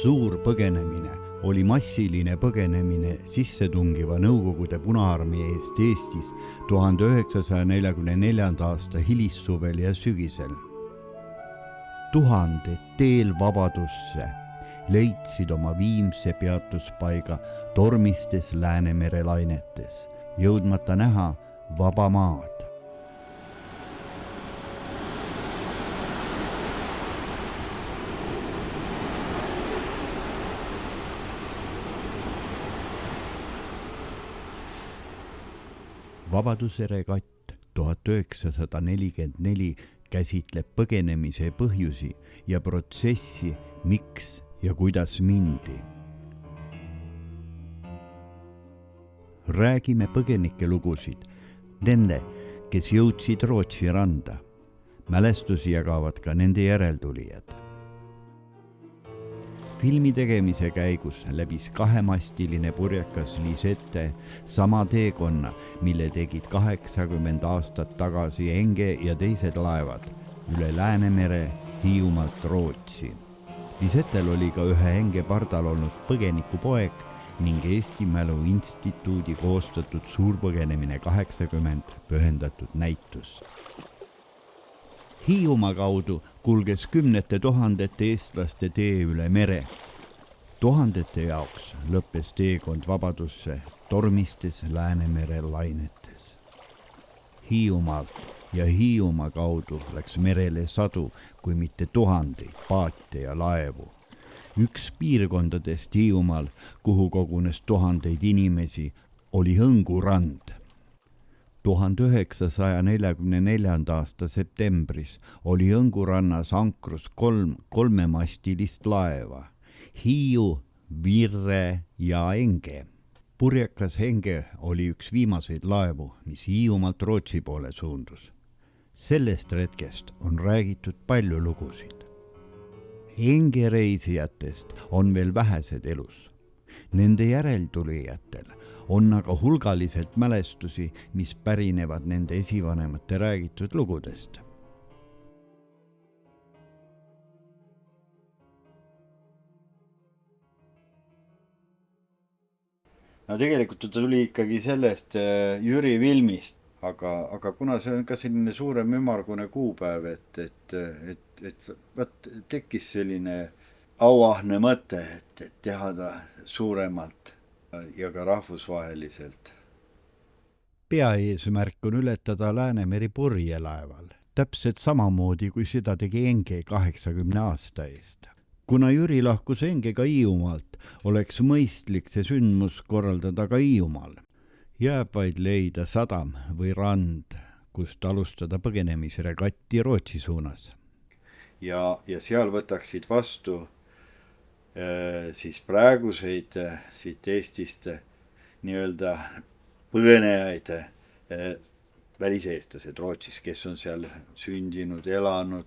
Suur põgenemine oli massiline põgenemine sissetungiva Nõukogude Punaarmee eest Eestis 1944. aasta hilissuvel ja sügisel. Tuhanded teel vabadusse leidsid oma viimse peatuspaiga tormistes Läänemere lainetes, jõudmata näha vaba maad. Vabaduse regatt 1944 käsitleb põgenemise põhjusi ja protsessi, miks ja kuidas mindi. Räägime põgenike lugusid, nende, kes jõudsid Rootsi randa. Mälestusi jagavad ka nende järeltulijad. Filmi tegemise käigus läbis kahemastiline purjekas Lisette sama teekonna, mille tegid 80 aastat tagasi Enge ja teised laevad üle Läänemere Hiiumaalt Rootsi. Lisettel oli ka ühe Enge pardal olnud põgenikupoeg ning Eesti Mälu Instituudi koostatud Suurpõgenemine 80 pühendatud näitus. Hiiumaa kaudu kulges kümnete tuhandete eestlaste tee üle mere. Tuhandete jaoks lõppes teekond vabadusse tormistes Läänemere lainetes. Hiiumaalt ja Hiiumaa kaudu läks merele sadu, kui mitte tuhandeid paate ja laevu. Üks piirkondadest Hiiumaal, kuhu kogunes tuhandeid inimesi, oli Hõngu rand. 1944. aasta septembris oli Hõngu rannas ankrus kolmemastilist laeva, Hiiu, Virre ja Enge. Purjekas Enge oli üks viimaseid laevu, mis Hiiumaalt Rootsi poole suundus. Sellest retkest on räägitud palju lugusid. Enge reisijatest on veel vähesed elus. Nende järeltulijatel on aga hulgaliselt mälestusi, mis pärinevad nende esivanemate räägitud lugudest. No tegelikult ta tuli ikkagi sellest Jüri filmist, aga kuna see on ka selline suurem ümargune kuupäev, et tekkis selline auahne mõte, et teha ta suuremalt ja ka rahvusvaheliselt. Peaeesmärk on ületada Läänemeri purjelaeval, täpselt samamoodi kui seda tegi Enge 80 aasta eest. Kuna Jüri lahkus Engega Hiiumaalt, oleks mõistlik see sündmus korraldada ka Hiiumaal. Jääb vaid leida sadam või rand, kust alustada põgenemisregatti Rootsi suunas. Ja seal võtaksid vastu siis praeguseid siit Eestist nii-öelda põgenejaid väliseestlased Rootsis, kes on seal sündinud, elanud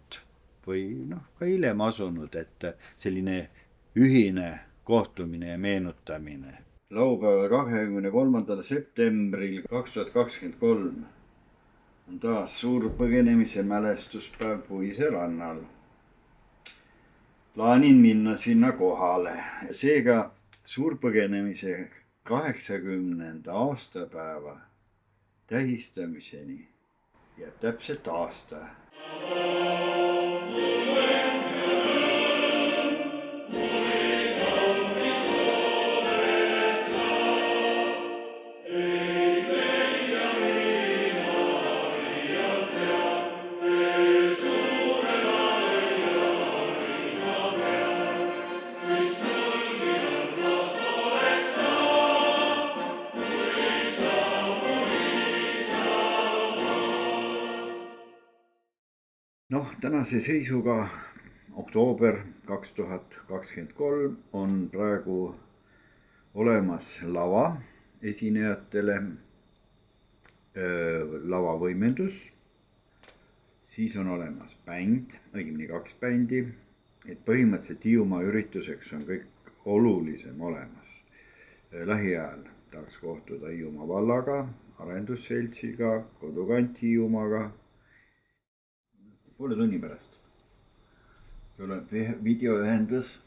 või ka hiljem asunud, et selline ühine kohtumine ja meenutamine. Laupäeval 23. septembril 2023 on taas Suurpõgenemise mälestuspäev Puise rannal. Plaanin minna sinna kohale. Seega Suurpõgenemise 80. aastapäeva tähistamiseni jääb täpselt aasta. Tänase seisuga oktoober 2023 on praegu olemas lava esinejatele, lavavõimendus, siis on olemas bänd, õigemini 2 bändi, et põhimõtteliselt Hiiumaa ürituseks on kõik olulisem olemas. Lähiajal tahaks kohtuda Hiiumaa vallaga, arendusseltsiga, Kodukant Hiiumaaga. Poole tunni pärast tuleb videoühendus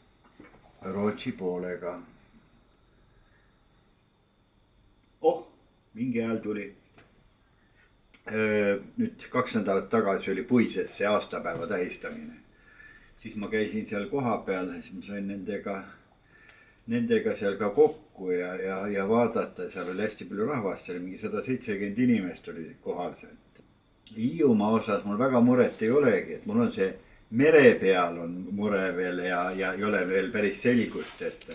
Rootsi poolega. Mingi ajal tuli. Nüüd 2 nädalat tagasi oli Puises see aastapäeva tähistamine. Siis ma käisin seal koha peal, siis ma sain nendega seal ka kokku ja vaadata, seal oli hästi palju rahvast, seal mingi 170 inimest oli kohal seal. Hiiumaa osas mul väga muret ei olegi, et mul on see mere peal on mure veel ja ei ole veel päris selgust, et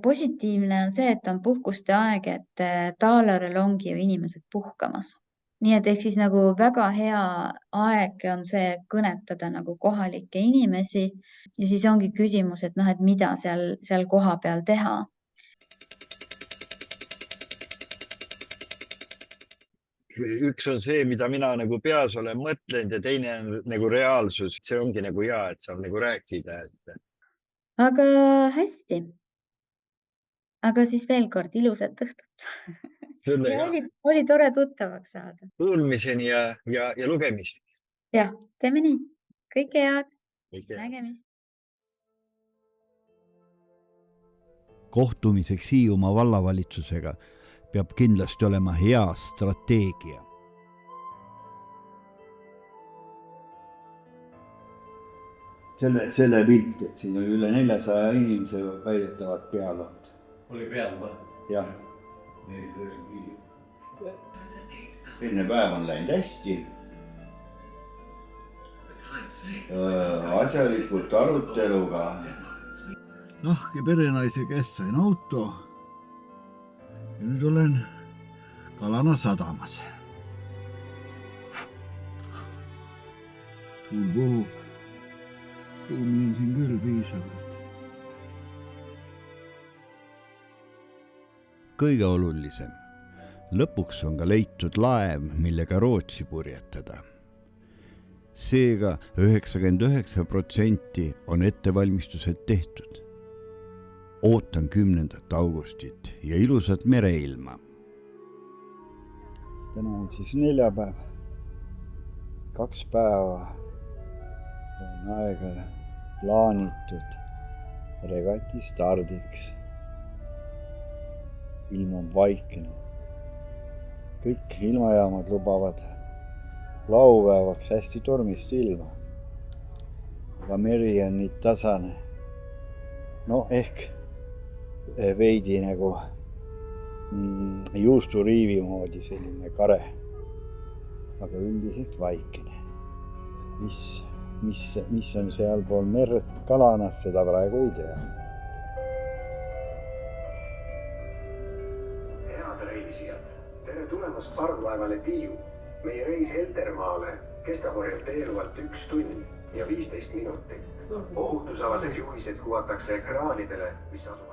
positiivne on see, et on puhkuste aeg, et Taalarel ongi ju inimesed puhkamas. Nii et ehk siis nagu väga hea aeg on see kõnetada nagu kohalikke inimesi ja siis ongi küsimus, et et mida seal koha peal teha. Üks on see, mida mina nagu peas olen mõtlenud ja teine on nagu reaalsus. See ongi nagu hea, et saab nagu rääkida. Aga hästi. Aga siis veel kord ilusat õhtut. Ja oli tore tuttavaks saada. Kuulmiseni ja lugemiseni. Jah, teeme nii. Kõike head. Nägemist. Kohtumiseks Hiiumaa vallavalitsusega peab kindlasti olema hea strateegia. Selle pilt, et siin oli üle 400 inimese väidetavad peal olnud. Oli peal või? Jah. Enne päev on läinud hästi. Asjalikult aruteluga. Lahke perenaise käest sain auto. Ja nüüd olen Kalana sadamas. Tuul puhub. Tuumi on siin küll piisavalt. Kõige olulisem. Lõpuks on ka leitud laev, millega Rootsi purjetada. Seega 99% on ettevalmistused tehtud. Ootan 10. augustit ja ilusat mereilma. Täna on siis neljapäev. 2 päeva on aega plaanitud regati stardiks. Ilm on vaikne. Kõik ilmajaamad lubavad laupäevaks hästi tormist ilma. Aga meri on nii tasane. No ehk veidi nagu juusturiivi moodi selline kare. Aga üldiselt vaikene. Mis on sealpool merd Kalanas, seda praegu ei tea. Head reisijad, tere tulemast parvlaevale Tiiu. Meie reis Heltermaale kestab orienteeruvalt 1 tund ja 15 minutit. Ohutusalased juhised kuvatakse ekraanidele, mis asuvad.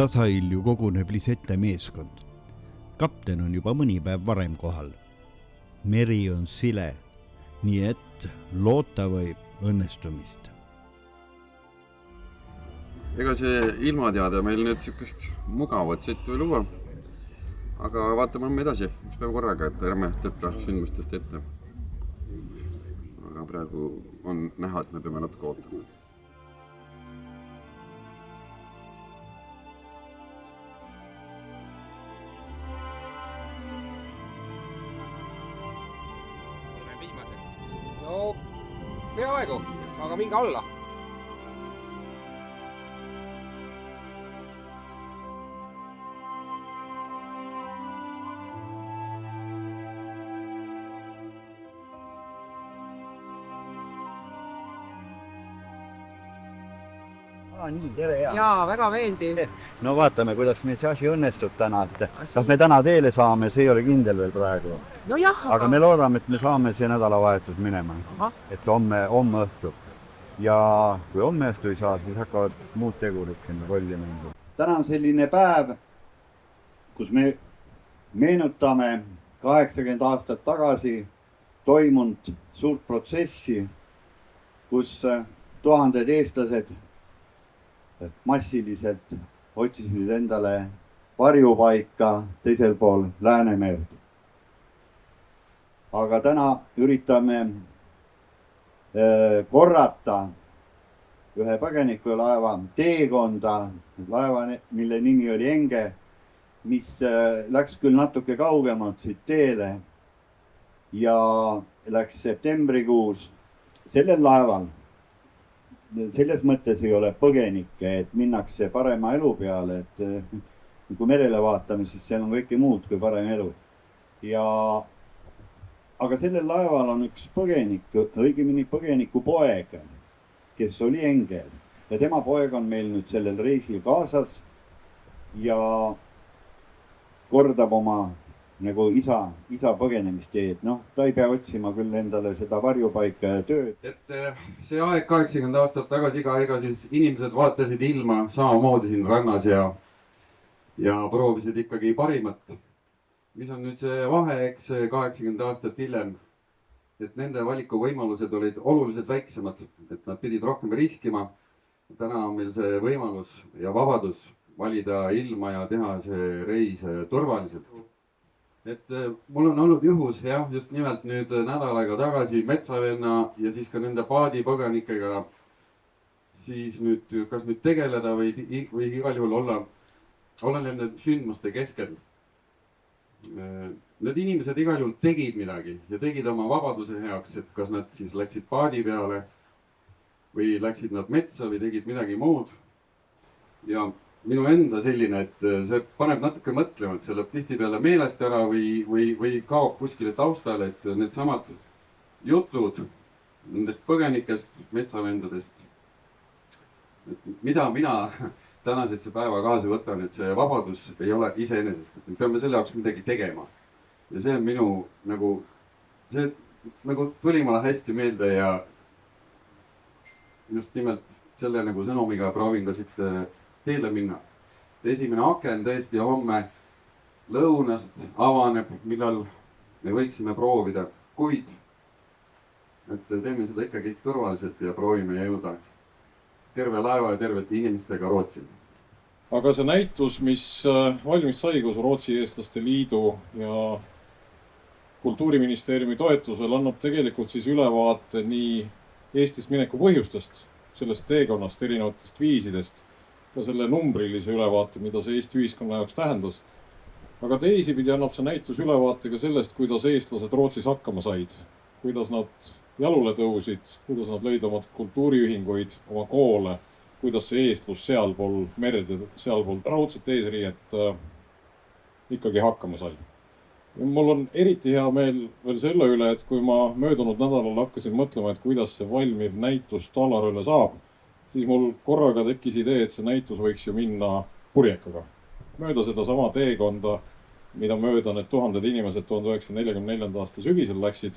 Tasailju koguneb Lisette meeskond. Kapten on juba mõni päev varem kohal. Meri on sile, nii et loota võib õnnestumist. Ega see ilmateade meil nüüd sükest mugavat settu ei luua. Aga vaatame homme edasi, üks päev korraga, et ärme tõtta sündmustest ette. Aga praegu on näha, et me peame natuke ootama. No, peaaegu, aga minge alla. Nii, tere hea. Jaa, väga meeldiv. No vaatame, kuidas meil see asi õnnestub täna. Kas me täna teele saame, see ei ole kindel veel praegu. No jah, aga me loodame, et me saame see nädalavahetus minema. Et homme õhtu. Ja kui homme õhtu ei saa, siis hakkavad muud tegurid sinna rolli mängima. Täna on selline päev, kus me meenutame 80 aastat tagasi toimunud suurt protsessi, kus tuhanded eestlased massiliselt otsisid endale varjupaika teisel pool Läänemerd. Aga täna üritame korrata ühe põgenikulaeva teekonda, laeva, mille nimi oli Enge, mis läks küll natuke kaugemalt siit teele ja läks septembrikuus. Sellel laeval selles mõttes ei ole põgenikke, et minnakse parema elu peale, et kui merele vaatame, siis seal on kõike muud kui parem elu. Aga sellel laeval on üks põgenik, õigemini põgeniku poeg, kes oli Engel ja tema poeg on meil nüüd sellel reisil kaasas ja kordab oma nagu isa põgenemisteed. Ta ei pea otsima küll endale seda varjupaika ja tööd. Et see aeg 80 aastat tagasi ega siis inimesed vaatasid ilma samamoodi siin rannas ja proovisid ikkagi parimat. Mis on nüüd see vahe, eks 80 aastat hiljem, et nende valikuvõimalused olid oluliselt väiksemad, et nad pidid rohkem riskima. Täna on meil see võimalus ja vabadus valida ilma ja teha see reis turvaliselt. Et mul on olnud juhus, just nimelt nüüd nädal aega tagasi Metsavenna ja siis ka nende paadipõgenikega siis nüüd kas nüüd tegeleda või igal juhul olla nende sündmuste keskel. Need inimesed igal juhul tegid midagi ja tegid oma vabaduse heaks, et kas nad siis läksid paadi peale või läksid nad metsa või tegid midagi muud. Ja minu enda selline, et see paneb natuke mõtlema, et see lõb tihtipeale meelest ära või kaob kuskile taustale, et need samad jutud nendest põgenikest, metsavendadest, et mida mina tänasesse päeva kaasa võtan, et see vabadus ei ole iseenesest, et me peame selle jaoks midagi tegema. Ja see on minu see tuli mulle hästi meelde ja just nimelt selle sõnumiga proovin ka siit teele minna. Esimene aken tõesti homme lõunast avaneb, millal me võiksime proovida, kuid et teeme seda ikkagi turvaliselt ja proovime jõuda terve laeva ja tervete inimestega Rootsi. Aga see näitus, mis valmis sai koos Rootsi Eestlaste Liidu ja Kultuuriministeeriumi toetusel, annab tegelikult siis ülevaate nii Eestist mineku põhjustest, sellest teekonnast, erinevatest viisidest, ka selle numbrilise ülevaate, mida see Eesti ühiskonna jaoks tähendas. Aga teisipidi annab see näitus ülevaate ka sellest, kuidas eestlased Rootsis hakkama said, kuidas nad jalule tõusid, kuidas nad lõid oma kultuuriühinguid, oma koole, kuidas see eestlus sealpool merd ja sealpool raudset eesriiet ikkagi hakkama sai. Mul on eriti hea meel veel selle üle, et kui ma möödunud nädalal hakkasin mõtlema, et kuidas see valmiv näitus Talarööle saab, siis mul korraga tekkis idee, et see näitus võiks ju minna Purjekaga. Mööda seda sama teekonda, mida mööda need tuhanded inimesed 1944. aasta sügisel läksid.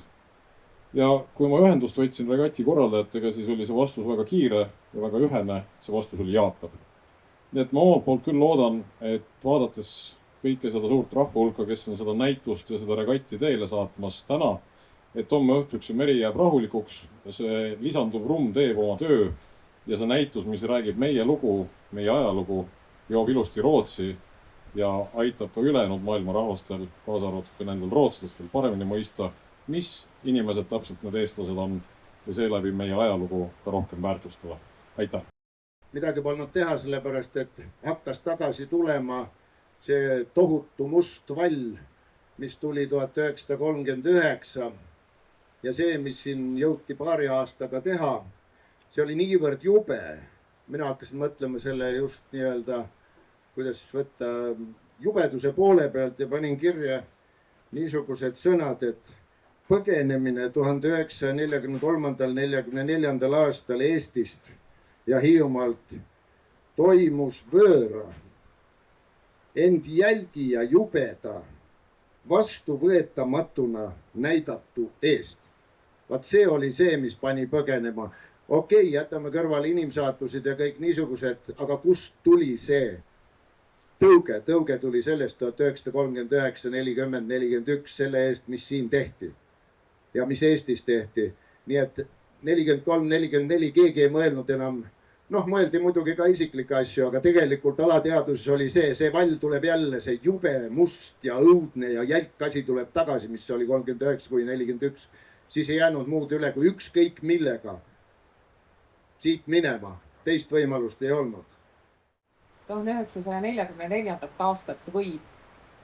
Ja kui ma ühendust võtsin regati korraldajatega, siis oli see vastus väga kiire ja väga ühene, see vastus oli jaatav. Nii et ma omalt poolt küll loodan, et vaadates kõike seda suurt rahvahulka, kes on seda näitust ja seda regatti teele saatmas täna, et homme õhtuks see meri jääb rahulikuks, see lisanduv rumm teeb oma töö ja see näitus, mis räägib meie lugu, meie ajalugu, joob ilusti Rootsi ja aitab ka ülejäänud maailma rahvastel, kaasa arvatud ka nendel rootslastel paremini mõista, mis inimesed täpselt need eestlased on ja seeläbi meie ajalugu ka rohkem väärtustada. Aitäh! Midagi polnud teha, sellepärast, et hakkas tagasi tulema see tohutu must vall, mis tuli 1939 ja see, mis siin jõuti paari aastaga teha, see oli niivõrd jube. Mina hakkasin mõtlema selle just nii-öelda, kuidas võtta jubeduse poole pealt ja panin kirja niisugused sõnad, et põgenemine 1943-44 aastal Eestist ja Hiiumaalt toimus võõra, end jälgi ja jubeda, vastuvõetamatuna näidatu eest. Vaat see oli see, mis pani põgenema. Okei, jätame kõrvale inimsaatused ja kõik niisugused, aga kust tuli see tõuge? Tõuge tuli sellest 1939, 40, 41 selle eest, mis siin tehti ja mis Eestis tehti. Nii et 43, 44 keegi ei mõelnud enam noh, mõeldi muidugi ka isiklikke asju, aga tegelikult alateaduses oli see vall tuleb jälle, see jube, must ja õudne ja jälk asi tuleb tagasi, mis oli 39–41. Siis ei jäänud muud üle kui ükskõik millega siit minema. Teist võimalust ei olnud. 1944. aastat võib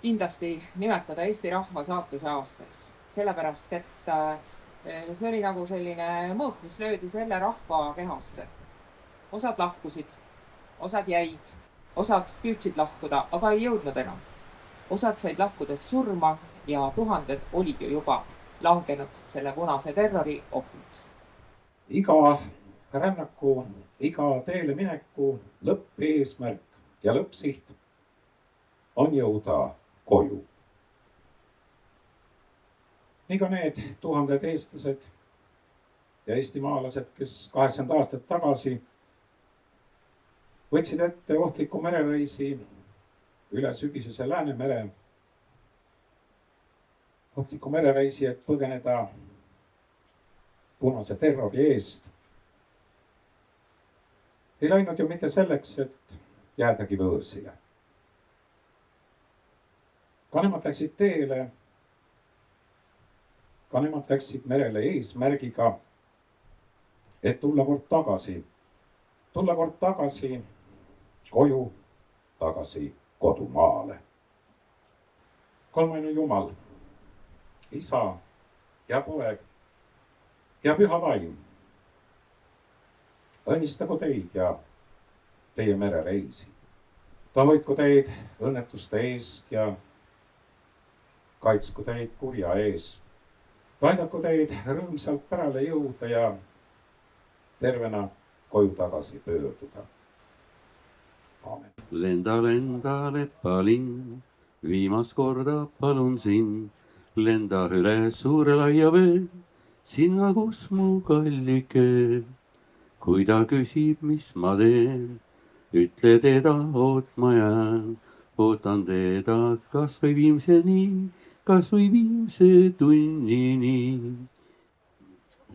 kindlasti nimetada Eesti rahva saatuse aastaks. Sellepärast, et see oli nagu selline mõõk, mis löödi selle rahva kehasse. Osad lahkusid, osad jäid, osad püüdsid lahkuda, aga ei jõudnud enam. Osad said lahkudes surma ja tuhanded olid ju juba langenud selle punase terrori ohvriks. Iga rännaku, iga teele mineku lõppeesmärk ja lõppsiht on jõuda koju. Nii ka need tuhanded eestlased ja eestimaalased, kes 80 aastat tagasi võtsid ette ohtliku merereisi üle sügisese Läänemere. Ohtliku merereisi, et põgeneda punase terrori eest. Ei läinud ju mitte selleks, et jäädagi võõrsile. Ka nemad läksid teele, ka nemad läksid merele eesmärgiga, et tulla kord tagasi koju, tagasi kodumaale. Kolmainu Jumal, Isa ja Poeg ja Püha Vaim, õnnistagu teid ja teie merereisi. Ta hoidku teid õnnetuste eest ja kaitsku teid kurja eest. Aidaku teid rõõmsalt pärale jõuda ja tervena koju tagasi pöörduda. Aamen. Lenda, lenda, lepalinn, viimast korda palun sind. Lenda üle suure laia vee, sinna kus mu kallike. Kui ta küsib, mis ma teen, ütle teda ootma jään. Ootan teda kas või viimse tunnini.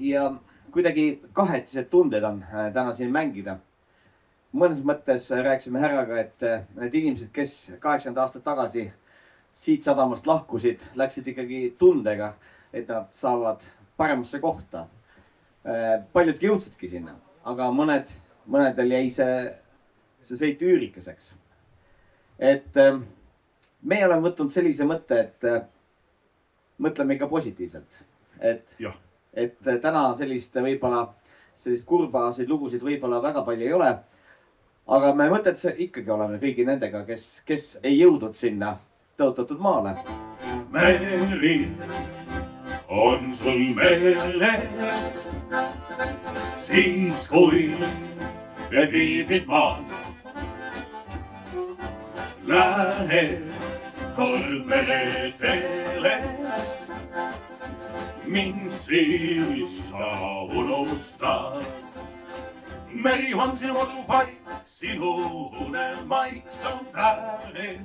Ja kuidagi kahetised tunded on täna siin mängida. Mõnes mõttes rääkisime härraga, et need inimesed, kes 80 aastat tagasi siit sadamast lahkusid, läksid ikkagi tundega, et nad saavad paremasse kohta. Paljudki jõudsidki sinna, aga mõnedel jäi see sõit üürikeseks. Et meie oleme võtnud sellise mõtte, et mõtleme ikka positiivselt. Et täna sellist kurbasid lugusid võib-olla väga palju ei ole. Aga me mõtted ikkagi oleme kõigi nendega, kes ei jõudnud sinna tõotatud maale. Meri on sul meeles, siis kui veel viibid maal. Lääne kolmele teele, mind siis sa unustad. Meri on sinu kodupaik, sinu unelmaiks on lääne.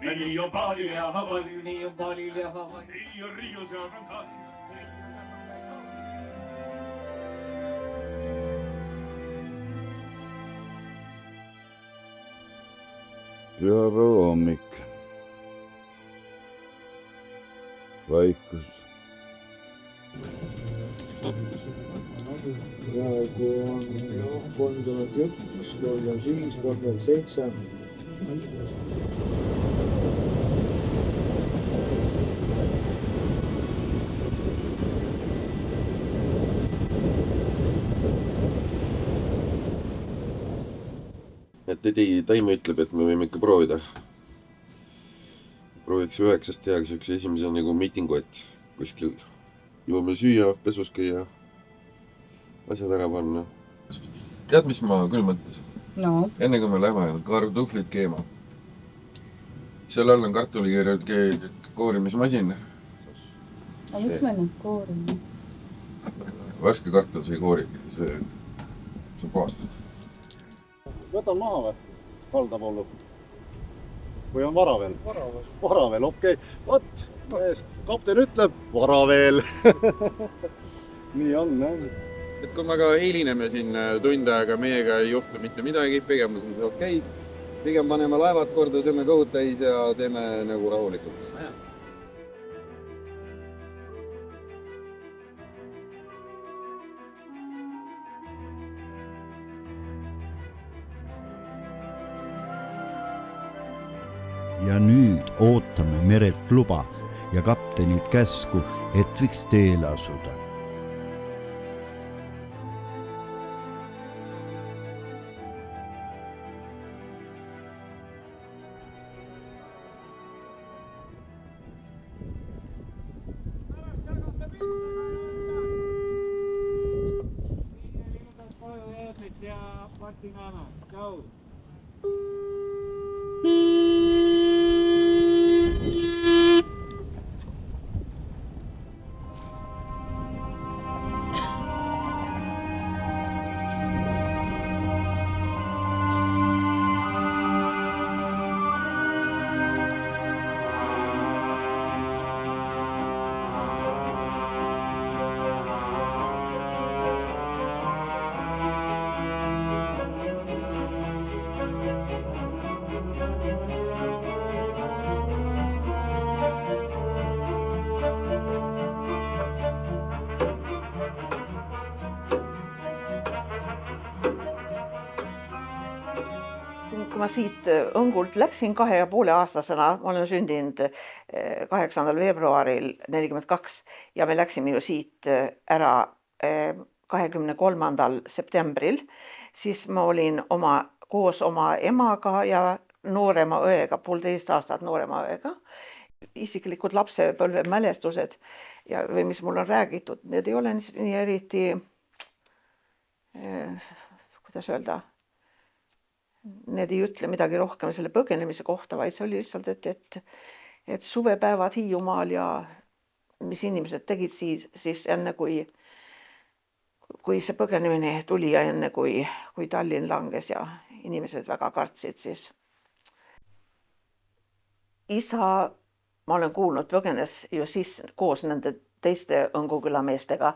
Nii on palju ja palju, nii on palju ja palju, nii on Riius ja Rantai. Pühapäeva hommik. Vaikus. Praegu on 31, 35, 37. Et Taime ütleb, et me võime ikka proovida. Prooviks 9 tehakse üks esimese nagu miitingu, et kuskil jõuame süüa, pesus käia, asjad ära panna. Tead, mis ma küll mõtlesin? No. Enne kui me lähme, kartuflid keema. Seal all on kartuli koorimismasin. Aga miks me nüüd koorime? Värske kartul see ei koorigi, see on puhastatud. Võtan maha või? Kaldapollu. Või on vara veel? Vara veel, okei. Võt, kapten ütleb, vara veel. Nii on, jah. et kui me ka hilineme siin tund aega, meiega ei juhtu mitte midagi, pigem on see okei. Pigem paneme laevad korda, sööme kõhud täis ja teeme nagu rahulikult. Ja nüüd ootame merelt luba ja kaptenilt käsku, et võiks teele asuda. Kui ma siit Õngult läksin 2,5-aastasena, ma olen sündinud 8. veebruaril 42 ja me läksime ju siit ära 23. septembril, siis ma olin koos oma emaga ja noorema õega, 1,5 aastat noorema õega. Isiklikud lapsepõlve mälestused ja või mis mul on räägitud, need ei ole nii eriti, kuidas öelda, need ei ütle midagi rohkem selle põgenemise kohta, vaid see oli lihtsalt, et suvepäevad Hiiumaal ja mis inimesed tegid siis enne, kui see põgenemine tuli ja enne, kui Tallinn langes ja inimesed väga kartsid siis. Isa, ma olen kuulnud, põgenes ju siis koos nende teiste Õnguküla meestega,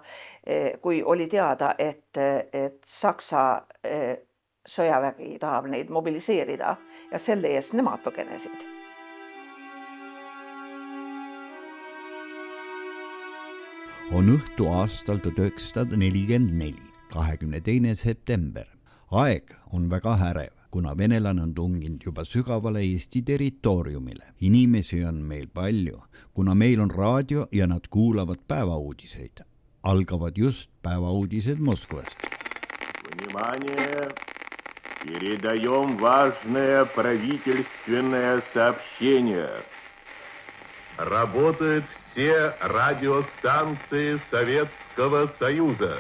kui oli teada, et Saksa sõjavägi tahab neid mobiliseerida ja selle eest nemad põgenesid. On õhtu aastal 1944, 22. september. Aeg on väga härev, kuna venelane on tunginud juba sügavale Eesti territooriumile. Inimesi on meil palju, kuna meil on raadio ja nad kuulavad päevauudiseid. Algavad just päevauudised Moskvast. Внимание! Передаем важное правительственное сообщение. Работают все радиостанции Советского Союза.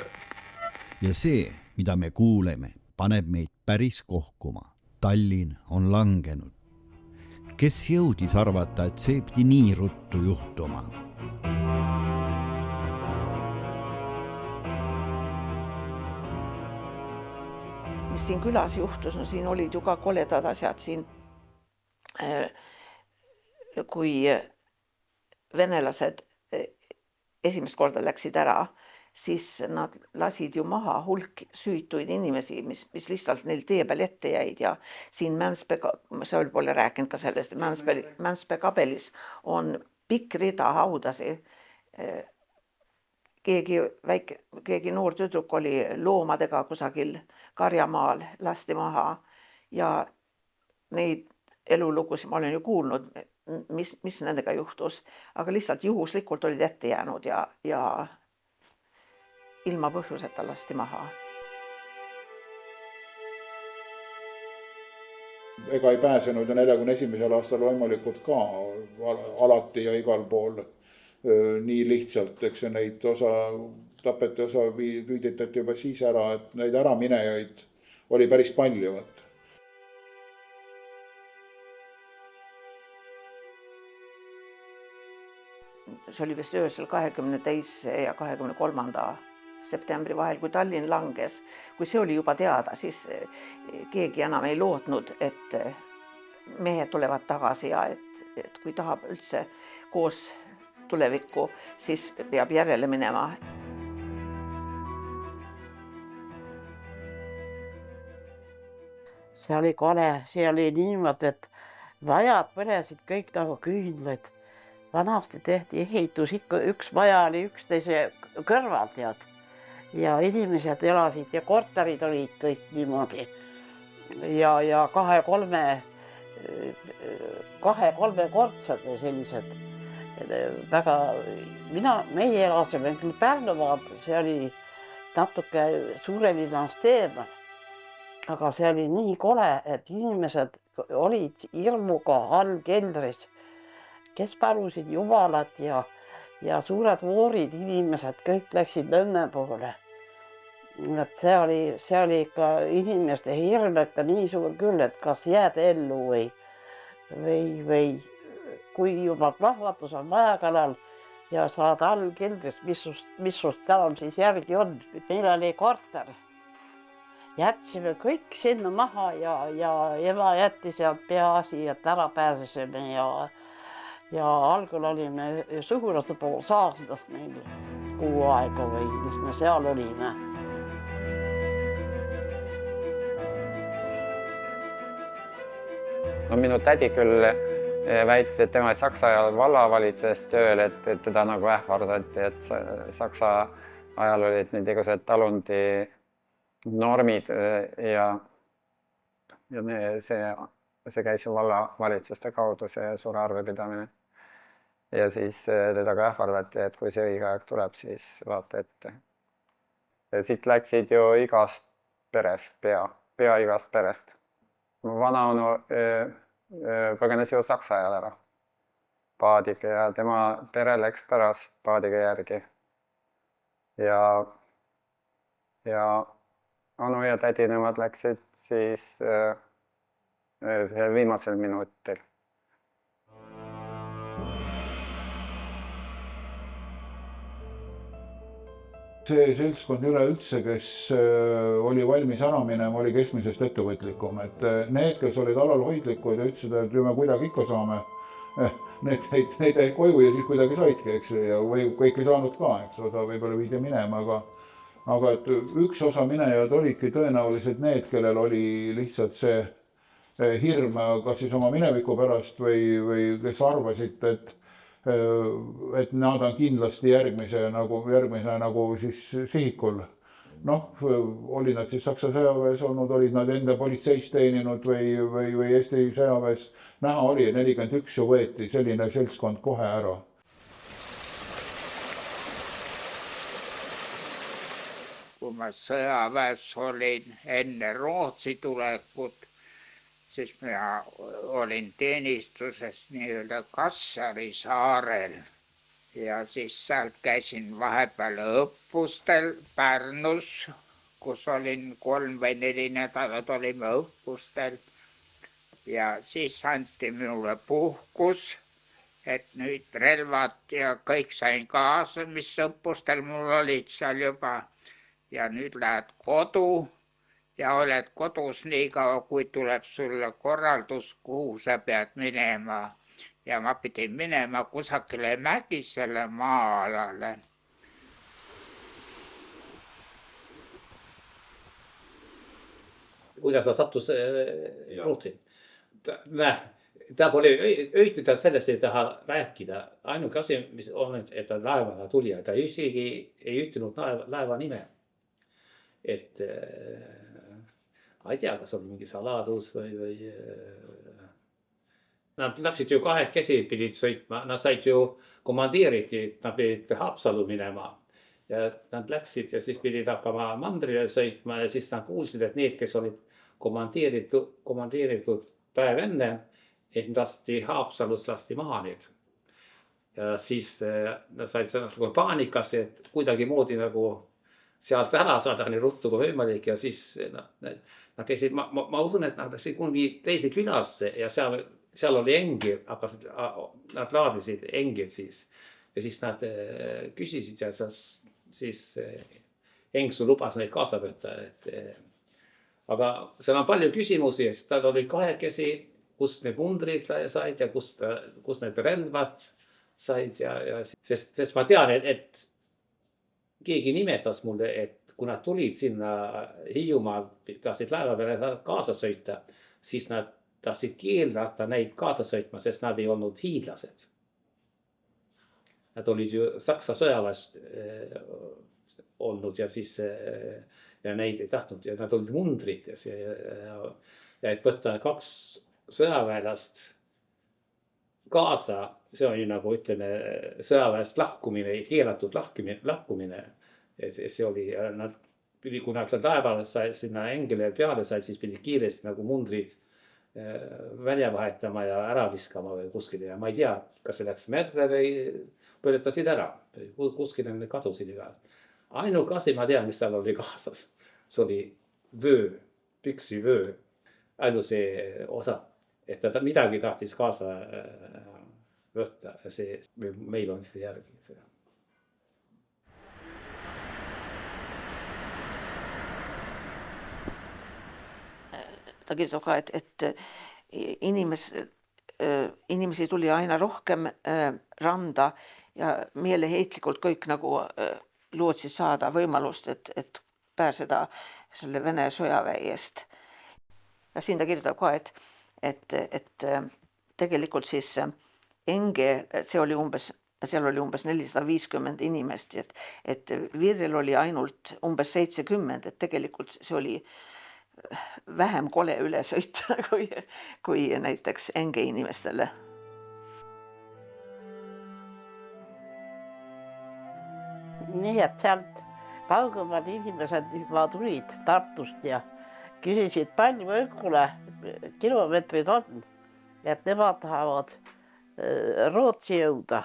Ja see, mida me kuuleme, paneb meid päris kohkuma. Tallinn on langenud. Kes jõudis arvata, et see pidi nii ruttu juhtuma? Mis siin külas juhtus, no siin olid ju ka koledad asjad siin, kui venelased esimest korda läksid ära, siis nad lasid ju maha hulk süütuid inimesi, mis lihtsalt neil tee peal ette jäid ja siin Mänspe, sa pole rääkinud ka sellest, Mänspe kabelis on pikk rida haudasi. Keegi noor tüdruk oli loomadega kusagil karjamaal, lasti maha ja neid elulugusid ma olen ju kuulnud, mis nendega juhtus, aga lihtsalt juhuslikult olid ette jäänud ja ilma põhjuseta lasti maha. Ega ei pääsenud ja 41. aastal loomulikult ka alati ja igal pool nii lihtsalt, eks ja neid tapeti osa küüditati juba siis ära, et neid äraminejaid oli päris palju. See oli vist öösel 22. ja 23. septembri vahel, kui Tallinn langes. Kui see oli juba teada, siis keegi enam ei lootnud, et mehed tulevad tagasi ja et kui tahab üldse koos tulevikku, siis peab järele minema. see oli kole, see oli niimoodi, et majad põlesid kõik nagu küünlaid. Vanasti tehti ehitus, ikka üks maja oli üksteise kõrval, tead. Ja inimesed elasid ja korterid olid kõik niimoodi. Ja kahe-kolmekordsed sellised. Väga, meie elasime küll Pärnumaal, see oli natuke suurelinnast eemal. Aga see oli nii kole, et inimesed olid hirmuga all keldris, kes palusid jumalat ja suured voorid inimesed kõik läksid õnne poole. Et see oli ikka inimeste hirm, ikka nii suur küll, et kas jääd ellu või kui juba plahvatus on majakalal ja saad all keldrist, mis sust täna siis järgi on. Meil oli korter. Jätsime kõik sinna maha ja ema jättis sealt peaasi, et ära pääsesime ja algul olime sugulaste pool Saardas meil kuu aega või mis me seal olime. No minu tädi küll väitis, et tema Saksa ajal vallavalitsuses tööl, et teda nagu ähvardati, et Saksa ajal olid niisugused talundi normid ja see käis ju vallavalitsuste kaudu, see suure arvepidamine. Ja siis teda ka ähvardati, et kui see õige aeg tuleb, siis vaata ette. Ja siit läksid ju igast perest, pea igast perest. Vanaonu põgenes ju Saksa ajal ära paadiga ja tema pere läks pärast paadiga järgi. Ja onu ja tädi nemad läksid siis viimasel minutil. See seltskond üleüldse, kes oli valmis ära minema, oli keskmisest ettevõtlikum. Et need, kes olid alalhoidlikud ja ütlesid, et me kuidagi ikka saame, need jäi koju ja siis kuidagi saidki, eks, või kõik ei saanud ka, eks, osa võib-olla viidi minema, aga et üks osa minejad olidki tõenäoliselt need, kellel oli lihtsalt see hirm, kas siis oma mineviku pärast või kes arvasid, et nad on kindlasti järgmise nagu siis sihikul. Noh, olid nad siis Saksa sõjaväes olnud, olid nad enda politseis teeninud või Eesti sõjaväes. Näha oli, 41 ju võeti selline seltskond kohe ära. Kui ma sõjaväes olin enne Rootsi tulekut, siis mina olin teenistuses nii-öelda Kassari saarel ja siis sealt käisin vahepeal õppustel Pärnus, kus olin 3 või 4 nädalat olime õppustel ja siis anti minule puhkus, et nüüd relvad ja kõik sain kaasa, mis õppustel mul olid seal juba ja nüüd lähed kodu. Ja oled kodus nii kaua, kui tuleb sulle korraldus, kuhu sa pead minema. Ja ma pidin minema kusagile mägisele maa-alale. Kuidas ta sattus Rootsi? Ta pole ühtedad sellest ei taha rääkida. Ainuke asi, mis on, et ta laevana tuli ja ta isegi ei ütelnud laeva nime. Et ma ei tea, kas oli mingi saladus või... Nad läksid ju kahekesi pidid sõitma, nad said ju komandeeriti, nad pidid Haapsalu minema. Ja nad läksid ja siis pidid hakkama mandrile sõitma ja siis nad kuulsid, et need, kes olid komandeeritud päev enne, et lasti Haapsalus lasti maha need. Ja siis nad said nagu paanikas, et kuidagi moodi nagu sealt ära saada nii ruttu kui võimalik ja siis nad käisid, ma usun, et nad läksid kunagi teise külasse ja seal oli engid, nad laadisid engid siis ja siis nad küsisid ja siis Engsu lubas neid kaasa võtta. Aga seal on palju küsimusi, sest nad olid kahekesi, kust need mundrid said ja kust need relvad said ja sest ma tean, et keegi nimetas mulle, et kui nad tulid sinna Hiiumaal, tahtsid laeva peale kaasa sõita, siis nad tahtsid keeldata neid kaasa sõitma, sest nad ei olnud hiidlased. Nad olid ju Saksa sõjaväest olnud ja siis ja neid ei tahtnud ja nad olid mundrites ja et võtta 2 sõjaväelast kaasa, see on ju nagu ütleme sõjaväest lahkumine, keelatud lahkumine. See oli, kui nad laevale sai sinna Engele peale said, siis pidi kiiresti nagu mundrid välja vahetama ja ära viskama või kuskile ja ma ei tea, kas see läks merre või põletasid ära, kuskile need kadusid igal. Ainuke asi ma tean, mis tal oli kaasas, see oli vöö, püksi vöö, ainult see osa, et ta midagi tahtis kaasa võtta ja see meil on see järgi. Ta kirjutab ka, et inimesi tuli aina rohkem randa ja meeleheitlikult kõik nagu lootsid saada võimalust, et pääseda selle Vene sõjaväe eest. Ja siin ta kirjutab ka, et tegelikult siis Enge, seal oli umbes 450 inimest, et Virrel oli ainult umbes 70, et tegelikult see oli vähem kole ülesõit kui näiteks Enge inimestele. Nii, et sealt kaugemad inimesed juba tulid Tartust ja küsisid, palju Õngule kilomeetrid on, et nemad tahavad Rootsi jõuda,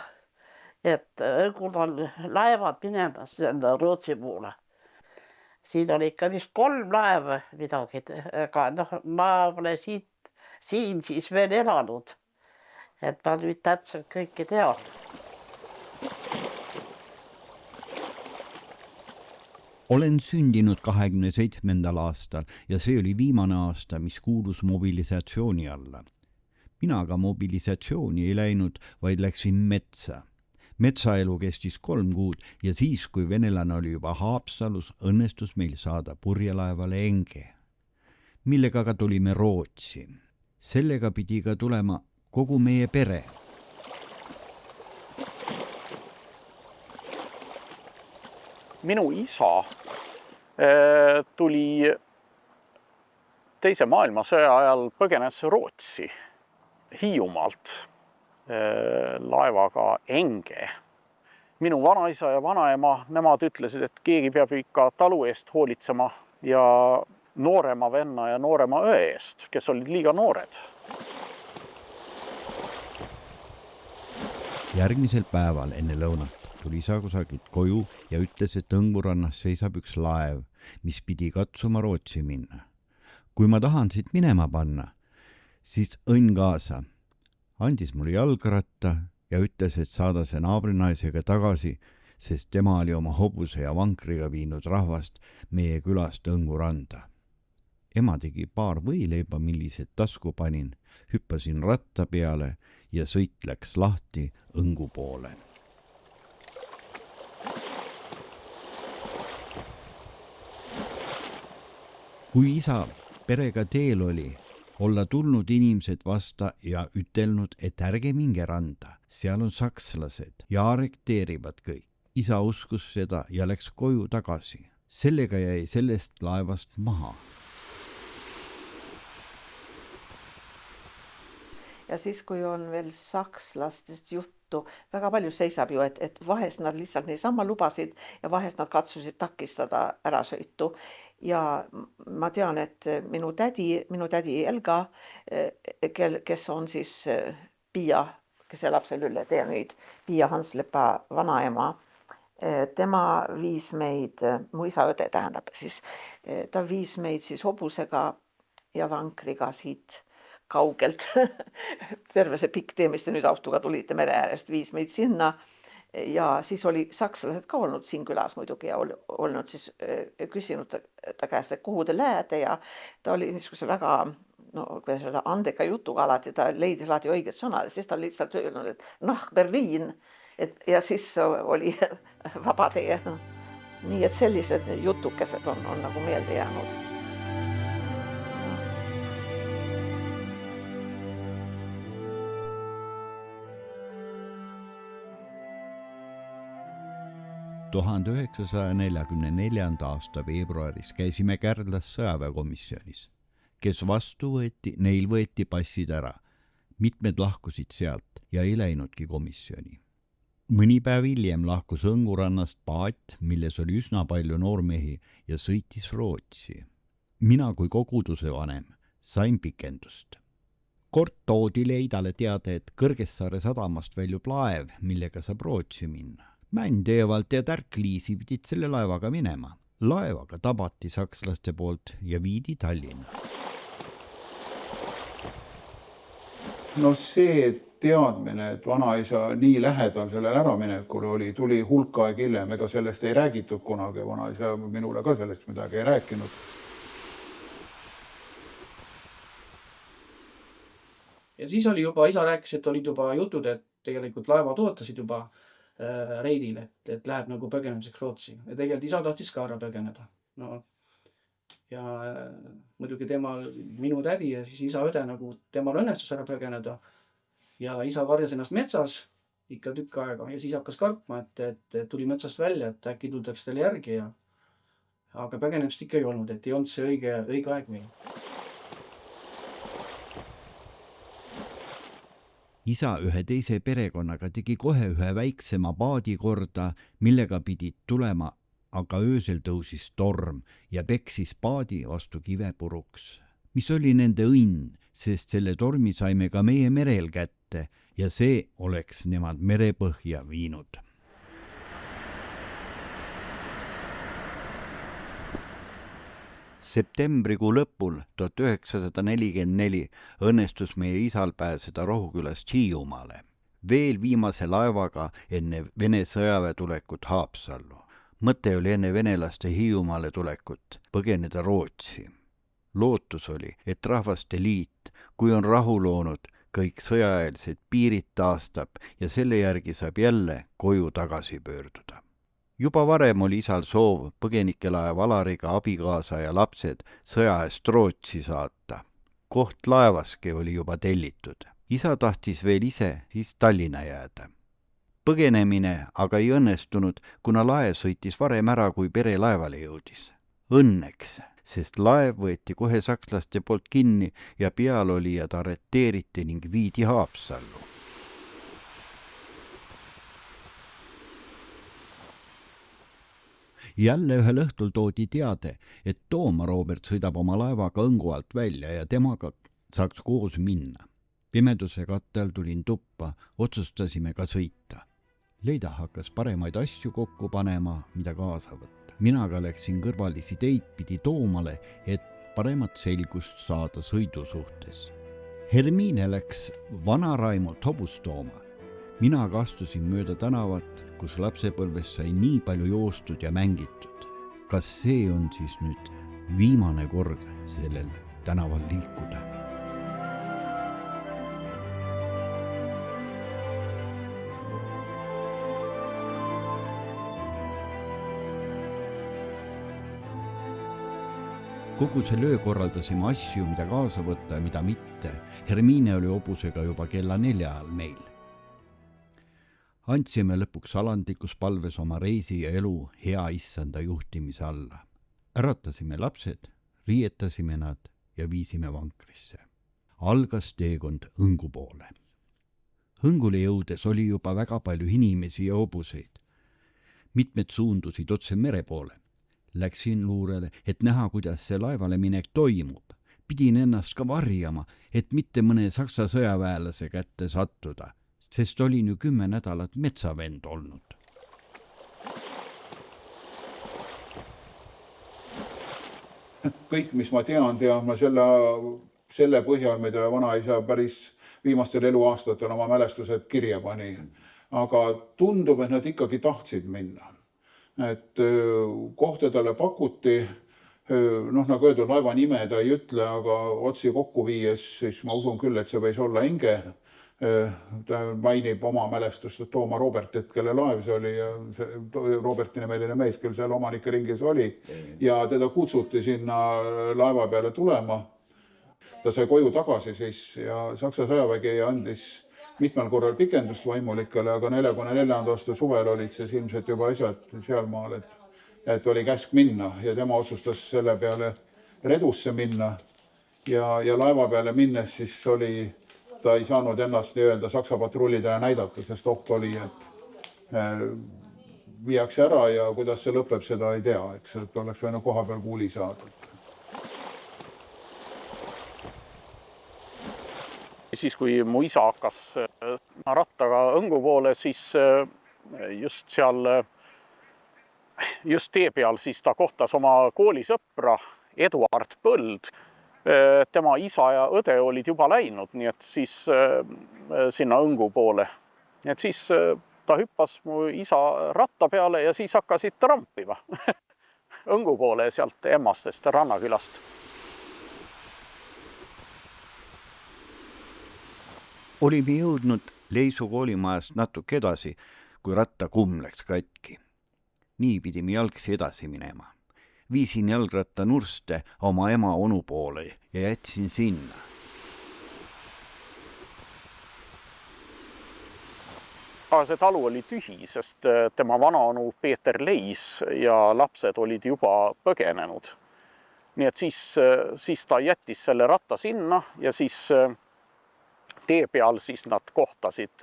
et Õngul on laevad minemas Rootsi poole. Siin oli ikka vist 3 laeva midagi, aga ma pole siin siis veel elanud, et ma nüüd täpselt kõike tean. Olen sündinud 27. aastal ja see oli viimane aasta, mis kuulus mobilisatsiooni alla. Mina aga mobilisatsiooni ei läinud, vaid läksin metsa. Metsaelu kestis 3 kuud ja siis, kui venelane oli juba Haapsalus, õnnestus meil saada purjelaevale Enge, millega ka tulime Rootsi. Sellega pidi ka tulema kogu meie pere. Minu isa tuli teise maailmasõja ajal põgenes Rootsi Hiiumaalt laevaga Enge. Minu vanaisa ja vanaema, nemad ütlesid, et keegi peab ikka talu eest hoolitsema ja noorema venna ja noorema õe eest, kes olid liiga noored. Järgmisel päeval enne lõunat tuli isa kusagilt koju ja ütles, et Õngurannas seisab üks laev, mis pidi katsuma Rootsi minna. Kui ma tahan siit minema panna, siis õnn kaasa. Andis mulle jalgratta ja ütles, et saada see naabrinaisega tagasi, sest tema oli oma hobuse ja vankriga viinud rahvast meie külast Õnguranda. Ema tegi paar võileiba, millised tasku panin, hüppasin ratta peale ja sõit läks lahti Õngu poole. Kui isa perega teel oli, olla tulnud inimesed vasta ja ütelnud, et ärge minge randa, seal on sakslased ja arrekteerivad kõik. Isa uskus seda ja läks koju tagasi. Sellega jäi sellest laevast maha. Ja siis, kui on veel sakslastest juttu, väga palju seisab ju, et vahest nad lihtsalt niisama lubasid ja vahest nad katsusid takistada ärasõitu. Ja ma tean, et minu tädi Elga, kes on siis Pia, kes elab seal üle tee nüüd, Pia Hanslepa vanaema, tema viis meid, mu isa õde tähendab siis, ta viis meid siis hobusega ja vankriga siit kaugelt. Terve see pikk tee, mis te nüüd autoga tulite mere äärest, viis meid sinna. Ja siis oli sakslased ka olnud siin külas muidugi ja olnud siis küsinud ta käest, et kuhu te lähete ja ta oli niisuguse väga andeka jutuga alati, ta leidis alati õiged sõnad ja siis ta oli lihtsalt öelnud, et Berliin ja siis oli vaba tee. nii et sellised jutukesed on nagu meelde jäänud. Tuhande 1944. aasta veebruaris käisime Kärdlas sõjaväekomisjonis, kes vastu võeti, neil võeti passid ära. Mitmed lahkusid sealt ja ei läinudki komisjoni. Mõni päev hiljem lahkus Õngurannast paat, milles oli üsna palju noormehi ja sõitis Rootsi. Mina kui koguduse vanem sain pikendust. Kord toodi Leidale teada, et Kõrgessaare sadamast väljub laev, millega saab Rootsi minna. Mänd-Evalt ja Tärkliisi pidid selle laevaga minema. Laevaga tabati sakslaste poolt ja viidi Tallinna. No see teadmine, et vanaisa nii lähedal sellel äraminekul oli, tuli hulk aeg hiljem, ega sellest ei räägitud kunagi, vanaisa minule ka sellest midagi ei rääkinud. Ja siis oli juba, isa rääkis, et olid juba jutud, et tegelikult laevad ootasid juba reidil, et läheb nagu põgenemiseks Rootsi. Ja tegelikult isa tahtis ka ära põgeneda. No, ja muidugi temal, minu tädi ja siis isa õde nagu temal õnnestus ära põgeneda. Ja isa varjas ennast metsas ikka tükk aega ja siis hakkas kartma, et tuli metsast välja, et äkki tuldaks talle järgi. Aga põgenemist ikka ei olnud, et ei olnud see õige aeg meil. Isa ühe teise perekonnaga tegi kohe ühe väiksema paadi korda, millega pidid tulema, aga öösel tõusis torm ja peksis paadi vastu kive puruks. Mis oli nende õnn, sest selle tormi saime ka meie merel kätte ja see oleks nemad merepõhja viinud. Septembrikuu lõpul 1944 õnnestus meie isal pääseda Rohukülast Hiiumaale, veel viimase laevaga enne Vene sõjaväe tulekut Haapsallu. Mõte oli enne venelaste Hiiumaale tulekut põgeneda Rootsi. Lootus oli, et Rahvaste Liit, kui on rahu loonud, kõik sõjaeelsed piirid taastab ja selle järgi saab jälle koju tagasi pöörduda. Juba varem oli isal soov põgenikelaev Alariga abikaasa ja lapsed sõja eest Rootsi saata. Koht laevaski oli juba tellitud. Isa tahtis veel ise siis Tallinna jääda. Põgenemine aga ei õnnestunud, kuna laev sõitis varem ära, kui pere laevale jõudis. Õnneks, sest laev võeti kohe sakslaste poolt kinni ja pealolijad arreteeriti ning viidi Haapsallu. Jälle ühel õhtul toodi teade, et Tooma Robert sõidab oma laevaga Õngu alt välja ja temaga saaks koos minna. Pimeduse kattel tulin tuppa, otsustasime ka sõita. Leida hakkas paremaid asju kokku panema, mida kaasa võtta. Mina ka läksin kõrvalisi teid pidi Toomale, et paremat selgust saada sõidu suhtes. Hermiine läks vana Raimult hobust tooma. Mina kastusin mööda tänavat, kus lapsepõlves sai nii palju joostud ja mängitud. Kas see on siis nüüd viimane kord sellel tänaval liikuda? Kogu see löö korraldasime asju, mida kaasa võtta ja mida mitte. Hermiine oli hobusega juba kella 4 ajal meil. Andsime lõpuks alandlikus palves oma reisi ja elu hea issanda juhtimise alla. Äratasime lapsed, riietasime nad ja viisime vankrisse. Algas teekond Õngu poole. Õngule jõudes oli juba väga palju inimesi ja hobuseid. Mitmed suundusid otse mere poole. Läksin luurele, et näha, kuidas see laevale minek toimub. Pidin ennast ka varjama, et mitte mõne saksa sõjaväelase kätte sattuda, sest olin ju 10 nädalat metsavend olnud. Kõik, mis ma tean ma selle põhjal, mida vanaisa päris viimastel eluaastatel oma mälestused kirja pani. Aga tundub, et nad ikkagi tahtsid minna. Et kohtadele pakuti, nagu öeldud, laeva nime ta ei ütle, aga otsi kokku viies, siis ma usun küll, et see võis olla Inge. ta mainib oma mälestust, et Tooma Robertit, kelle laev see oli ja Roberti nimeline mees, küll seal omanike ringis oli ja teda kutsuti sinna laeva peale tulema. Ta sai koju tagasi siis ja Saksa sõjavägi andis mitmel korral pikendust vaimulikele, aga 44. aasta suvel olid siis ilmselt juba asjad sealmaal, et oli käsk minna ja tema otsustas selle peale Redusse minna ja laeva peale minnes siis ta ei saanud ennast nii-öelda Saksa patrullidele näidata, sest oht oli, et viiakse ära ja kuidas see lõpeb, seda ei tea, eks, et oleks võinud koha peal kuuli saada. Siis kui mu isa hakkas rattaga Õngu poole, siis just tee peal siis ta kohtas oma koolisõpra Eduard Põld. Tema isa ja õde olid juba läinud, nii et siis sinna Õngu poole. Nii et siis ta hüppas mu isa ratta peale ja siis hakkasid trampima Õngu poole sealt Emmastest Rannakülast. Olime jõudnud Leisu koolimajast natuke edasi, kui rattakumm läks katki. Nii pidime jalgsi edasi minema. Viisin jalgratta Nurste oma ema onu poole ja jätsin sinna. See talu oli tühi, sest tema vanaonu Peeter Leis ja lapsed olid juba põgenenud. Nii et siis ta jättis selle ratta sinna ja siis tee peal siis nad kohtasid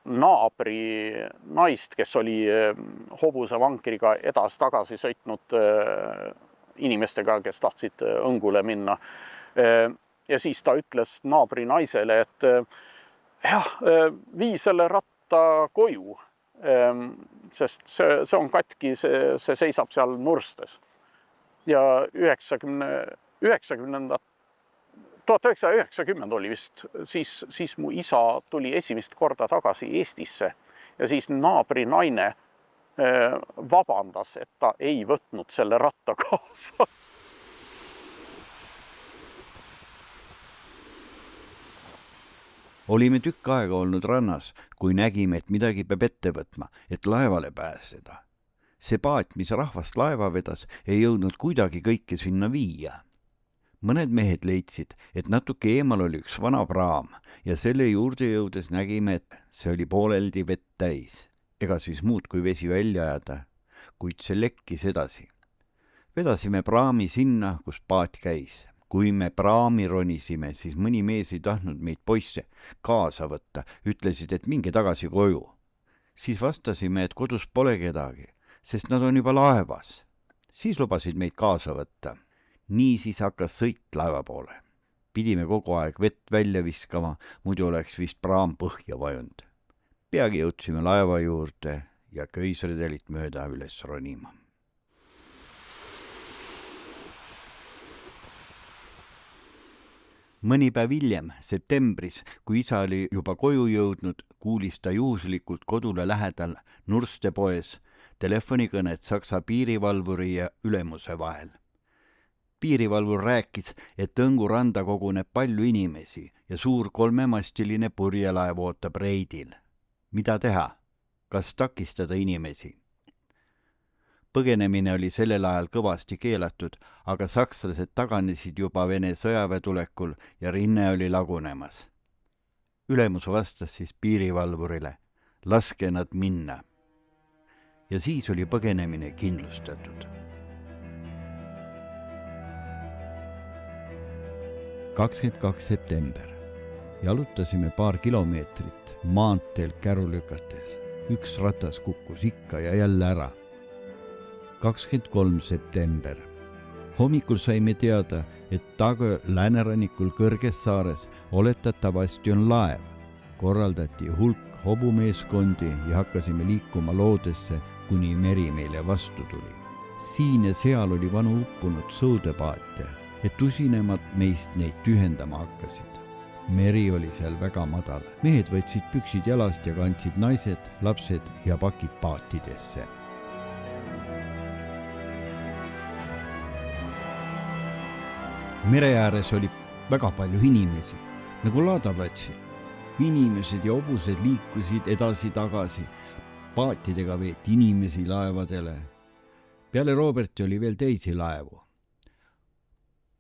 naabri naist, kes oli hobuse vankriga edas-tagasi sõitnud inimestega, kes tahtsid Õngule minna. Ja siis ta ütles naabri naisele, et vii selle ratta koju, sest see on katki, see seisab seal Nurstes. Ja 1990 oli vist, siis mu isa tuli esimest korda tagasi Eestisse ja siis naabri naine vabandas, et ta ei võtnud selle ratta kaasa. Olime tükk aega olnud rannas, kui nägime, et midagi peab ette võtma, et laevale pääseda. See paat, mis rahvast laeva vedas, ei jõudnud kuidagi kõike sinna viia. Mõned mehed leidsid, et natuke eemal oli üks vana praam ja selle juurde jõudes nägime, et see oli pooleldi vett täis. Ega siis muud kui vesi välja ajada, kuid see lekkis edasi. Vedasime praami sinna, kus paat käis. Kui me praami ronisime, siis mõni mees ei tahtnud meid poisse kaasa võtta, ütlesid, et minge tagasi koju. Siis vastasime, et kodus pole kedagi, sest nad on juba laevas. Siis lubasid meid kaasa võtta. Nii siis hakkas sõit laeva poole. Pidime kogu aeg vett välja viskama, muidu oleks vist praam põhja vajunud. Peagi jõudsime laeva juurde ja köisredelit mööda üles ronima. Mõni päev hiljem, septembris, kui isa oli juba koju jõudnud, kuulis ta juhuslikult kodule lähedal Nurste poes telefonikõnet Saksa piirivalvuri ja ülemuse vahel. Piirivalvur rääkis, et Õngu randa koguneb palju inimesi ja suur kolmemastiline purjelaev ootab reidil. Mida teha? Kas takistada inimesi? Põgenemine oli sellel ajal kõvasti keelatud, aga sakslased taganesid juba Vene sõjaväe tulekul ja rinne oli lagunemas. Ülemus vastas siis piirivalvurile, laske nad minna. Ja siis oli põgenemine kindlustatud. 22. september. Jalutasime paar kilomeetrit maanteel käru lükates. Üks ratas kukkus ikka ja jälle ära. 23. september. Hommikul saime teada, et Tagö läänerannikul Kõrges saares oletatavasti on laev. Korraldati hulk hobumeeskondi ja hakkasime liikuma loodesse, kuni meri meile vastu tuli. Siin ja seal oli vanu uppunud sõudepaate, et usinemad meist neid tühendama hakkasid. Meri oli seal väga madal. Mehed võtsid püksid jalast ja kandsid naised, lapsed ja pakid paatidesse. Mere ääres oli väga palju inimesi. nagu laadaplatsi. Inimesed ja hobused liikusid edasi-tagasi. Paatidega veeti inimesi laevadele. Peale Roberti oli veel teisi laevu.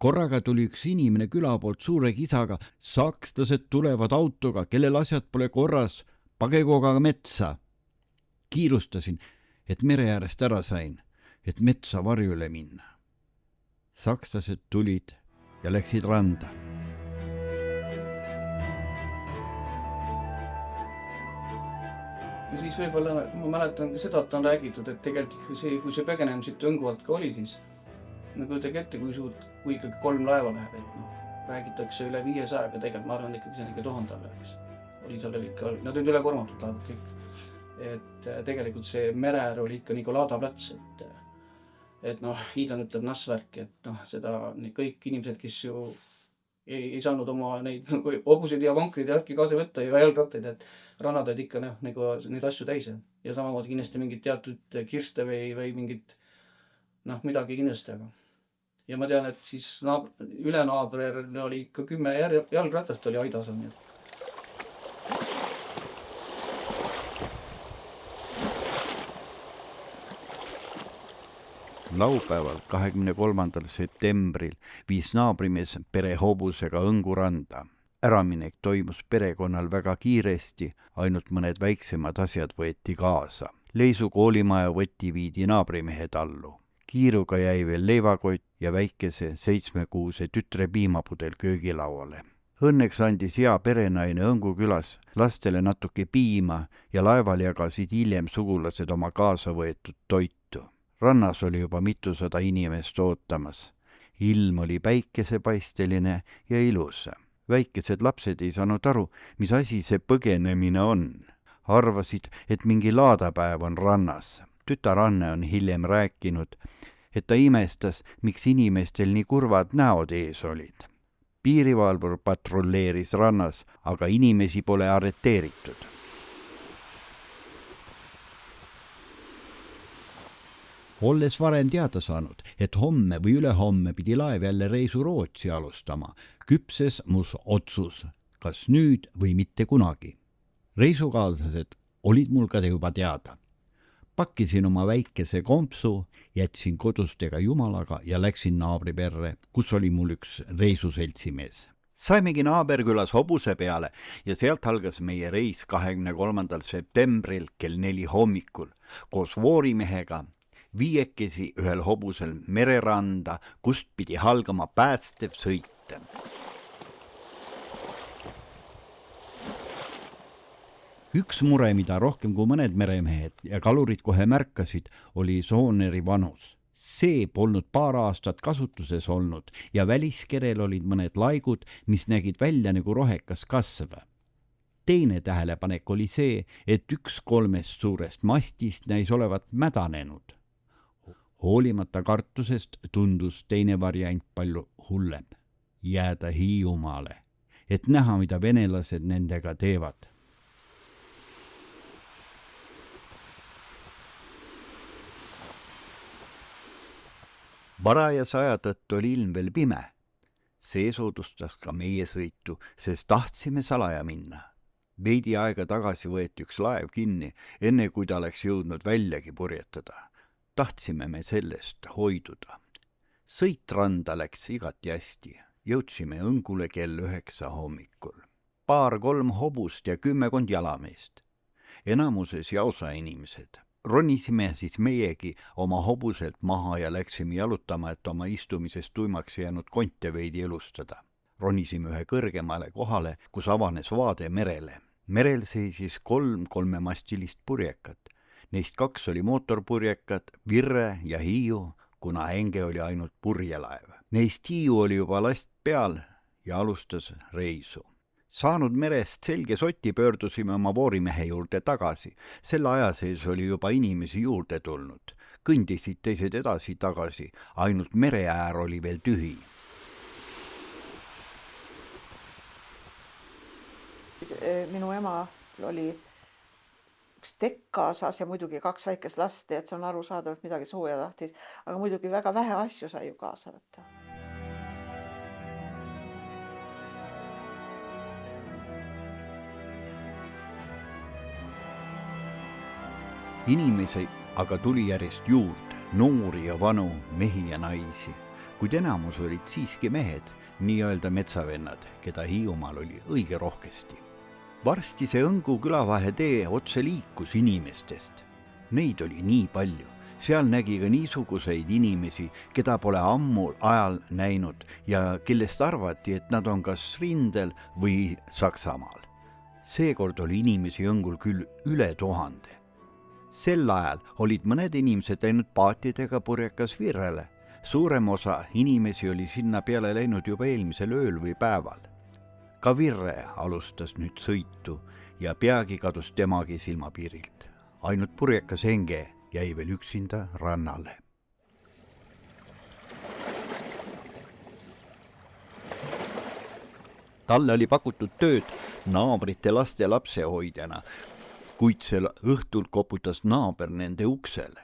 Korraga tuli üks inimene küla poolt suure kisaga. Sakslased tulevad autoga, kellel asjad pole korras, pagekoga metsa. Kiirustasin, et mere äärest ära sain, et metsa varjule minna. Sakslased tulid ja läksid randa. Ja siis võib-olla ma mäletan ka seda, et on räägitud, et tegelikult kui see põgenemine siit Õngu alt ka oli, siis ma kujutage ette, kui ikkagi 3 laeva läheb, et räägitakse üle 500, aga tegelikult ma arvan ikkagi see on ikka 1000 läheks. Oli seal ikka, nad olid üle kormatud laevad kõik. Et tegelikult see mere äär oli ikka nagu laadaplats, et Hiidan ütleb nassvärk, et seda kõik inimesed, kes ju ei saanud oma neid hobuseid ja vankrid ja värki kaasa võtta ja jalgrattaid, et rannad olid ikka nagu neid asju täis. Ja samamoodi kindlasti mingid teatud kirste või mingit midagi kindlasti. Ja ma tean, et siis ülenaabril oli ikka 10 jalgratast oli aidas on. Laupäeval 23. septembril viis naabrimees pere hobusega Õngu randa. Äraminek toimus perekonnal väga kiiresti, ainult mõned väiksemad asjad võeti kaasa. Leisu koolimaja võtti viidi naabrimehe tallu. Kiiruga jäi veel leivakott ja väikese 7-kuuse tütre piimapudel köögilauale. Õnneks andis hea perenaine Õngu külas lastele natuke piima ja laeval jagasid hiljem sugulased oma kaasa võetud toitu. Rannas oli juba mitusada inimest ootamas. Ilm oli päikesepaisteline ja ilus. Väikesed lapsed ei saanud aru, mis asi see põgenemine on. Arvasid, et mingi laadapäev on rannas. Tütar Anne on hiljem rääkinud, et ta imestas, miks inimestel nii kurvad näod ees olid. Piirivalvur patrulleeris rannas, aga inimesi pole arreteeritud. Olles varem teada saanud, et homme või ülehomme pidi laev jälle reisu Rootsi alustama, küpses mus otsus, kas nüüd või mitte kunagi. Reisukaaslased olid mul ka juba teada. Pakkisin oma väikese kompsu, jätsin kodustega jumalaga ja läksin naabriperre, kus oli mul üks reisuseltsimees. Saimegi naaberkülas hobuse peale ja sealt algas meie reis 23. septembril kell 4 hommikul koos voorimehega. Viiekesi ühel hobusel mereranda, kust pidi halgama päästev sõit. Üks mure, mida rohkem kui mõned meremehed ja kalurid kohe märkasid, oli sooneri vanus. See polnud paar aastat kasutuses olnud ja väliskerel olid mõned laigud, mis nägid välja nagu rohekas kasv. Teine tähelepanek oli see, et 1 3 suurest mastist näis olevat mädanenud. Hoolimata kartusest tundus teine variant palju hullem. Jääda Hiiumaale, et näha, mida venelased nendega teevad. Varajas aja tõttu oli ilm veel pime. See soodustas ka meie sõitu, sest tahtsime salaja minna. Veidi aega tagasi võeti üks laev kinni, enne kui ta oleks jõudnud väljagi purjetada. Tahtsime me sellest hoiduda. Sõit randa läks igati hästi. Jõudsime Õngule kell 9 hommikul. 2-3 hobust ja 10 jalameest. Enamuses jaosa inimesed. Ronisime siis meiegi oma hobuselt maha ja läksime jalutama, et oma istumisest tuimaks jäänud konte veidi elustada. Ronisime ühe kõrgemale kohale, kus avanes vaade merele. Merel seisis 3 kolmemastilist purjekat. Neist 2 oli mootorpurjekad, Virre ja Hiiu, kuna Henge oli ainult purjelaev. Neist Hiiu oli juba last peal ja alustas reisu. Saanud merest selge soti, pöördusime oma voorimehe juurde tagasi. Selle aja sees oli juba inimesi juurde tulnud. Kõndisid teised edasi tagasi, ainult mereäär oli veel tühi. Minu ema oli tekk kaasas ja muidugi 2 väikest last, et see on arusaadav, et midagi sooja tahtis, aga muidugi väga vähe asju sai ju kaasa võtta. inimesi aga tuli järjest juurde, noori ja vanu, mehi ja naisi, kuid enamus olid siiski mehed, nii-öelda metsavennad, keda Hiiumaal oli õige rohkesti. Varsti see Õngu külavahetee otse liikus inimestest. Neid oli nii palju. Seal nägi ka niisuguseid inimesi, keda pole ammu ajal näinud ja kellest arvati, et nad on kas rindel või Saksamaal. Seekord oli inimesi Õngul küll üle 1000. Sel ajal olid mõned inimesed läinud paatidega Purjekas Virrele. Suurem osa inimesi oli sinna peale läinud juba eelmisel ööl või päeval. Ka Virre alustas nüüd sõitu ja peagi kadus temagi silmapiirilt. Ainult Purjekas Enge jäi veel üksinda rannale. Talle oli pakutud tööd naabrite laste lapsehoidjana, kuid sel õhtul koputas naaber nende uksele.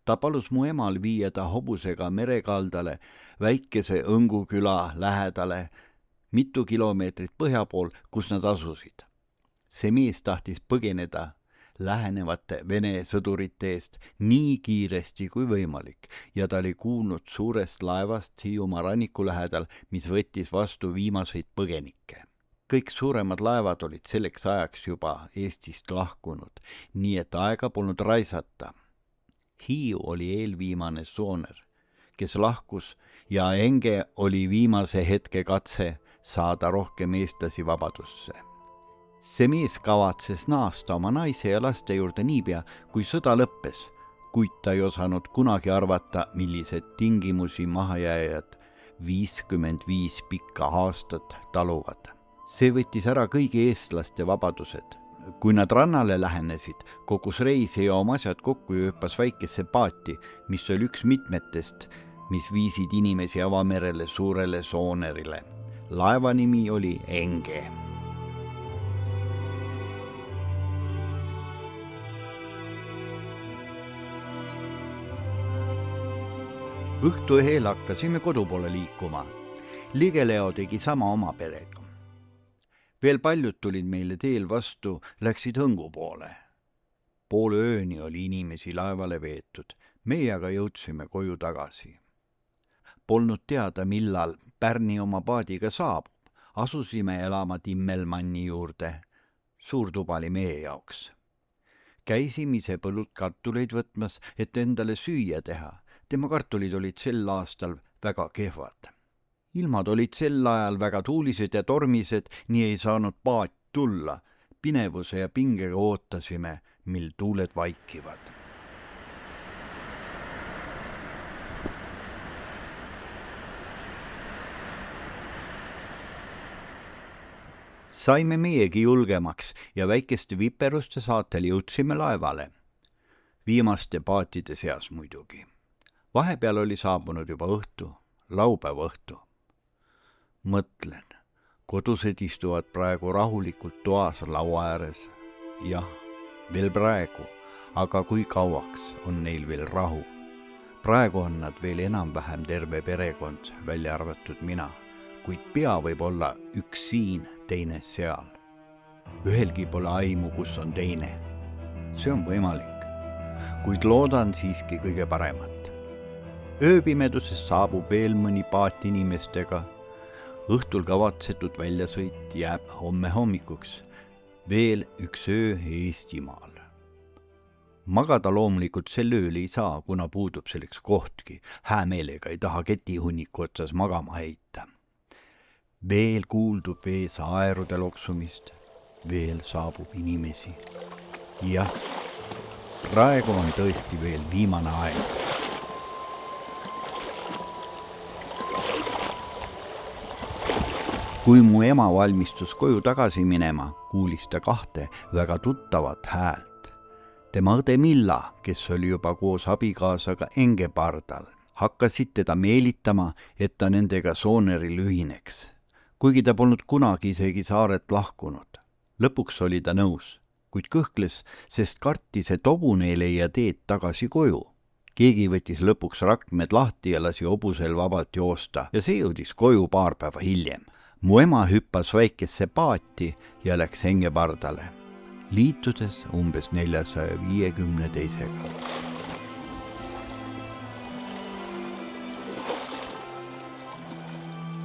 Ta palus mu emal viia ta hobusega merekaldale väikese Õngu küla lähedale mitu kilomeetrit põhja pool, kus nad asusid. See mees tahtis põgeneda lähenevate Vene sõdurite eest nii kiiresti kui võimalik ja ta oli kuulnud suurest laevast Hiiumaa ranniku lähedal, mis võttis vastu viimaseid põgenikke. Kõik suuremad laevad olid selleks ajaks juba Eestist lahkunud, nii et aega polnud raisata. Hiiu oli eelviimane sooner, kes lahkus ja Enge oli viimase hetke katse saada rohkem eestlasi vabadusse. See mees kavatses naasta oma naise ja laste juurde niipea, kui sõda lõppes, kuid ta ei osanud kunagi arvata, millised tingimusi mahajääjad 55 pikka aastat taluvad. See võttis ära kõigi eestlaste vabadused. Kui nad rannale lähenesid, kogus reisi ja oma asjad kokku ja hüppas väikesse paati, mis oli üks mitmetest, mis viisid inimesi avamerele suurele soonerile. Laeva nimi oli Enge. Õhtu eel hakkasime kodu poole liikuma. Ligeleo tegi sama oma perega. Veel paljud tulid meile teel vastu, läksid Õngu poole. Poole ööni oli inimesi laevale veetud, meie aga jõudsime koju tagasi. Polnud teada, millal Pärni oma paadiga saabub. Asusime elama Timmelmanni juurde. Suur tuba oli meie jaoks. Käisime ise põllult kartuleid võtmas, et endale süüa teha. Tema kartulid olid sel aastal väga kehvad. Ilmad olid sel ajal väga tuulised ja tormised, nii ei saanud paat tulla. Pinevuse ja pingega ootasime, mil tuuled vaikivad. Saime meiegi julgemaks ja väikeste viperuste saatel jõudsime laevale. Viimaste paatide seas muidugi. Vahepeal oli saabunud juba õhtu, laupäeva õhtu. Mõtlen, kodused istuvad praegu rahulikult toas laua ääres. Jah, veel praegu, aga kui kauaks on neil veel rahu. Praegu on nad veel enam-vähem terve perekond, välja arvatud mina, kuid pea võib olla üks siin, teine seal. Ühelgi pole aimu, kus on teine. See on võimalik, kuid loodan siiski kõige paremat. Ööpimeduses saabub veel mõni paat inimestega. Õhtul kavatsetud väljasõit jääb homme hommikuks. Veel üks öö Eestimaal. Magada loomulikult sel ööl ei saa, kuna puudub selleks kohtki. Häämeelega ei taha ketihunniku otsas magama heita. Veel kuuldub vees aerude loksumist. Veel saabub inimesi. Jah, praegu on tõesti veel viimane aeg. Kui mu ema valmistus koju tagasi minema, kuulis ta kahte väga tuttavat häält. Tema õde Milla, kes oli juba koos abikaasaga Enge pardal, hakkasid teda meelitama, et ta nendega sooneril ühineks, kuigi ta polnud kunagi isegi saaret lahkunud. Lõpuks oli ta nõus, kuid kõhkles, sest kartis, et hobune ei leia teed tagasi koju. Keegi võttis lõpuks rakmed lahti ja lasi hobusel vabalt joosta ja see jõudis koju paar päeva hiljem. Mu ema hüppas väikesse paati ja läks Enge pardale. liitudes umbes 450 teisega.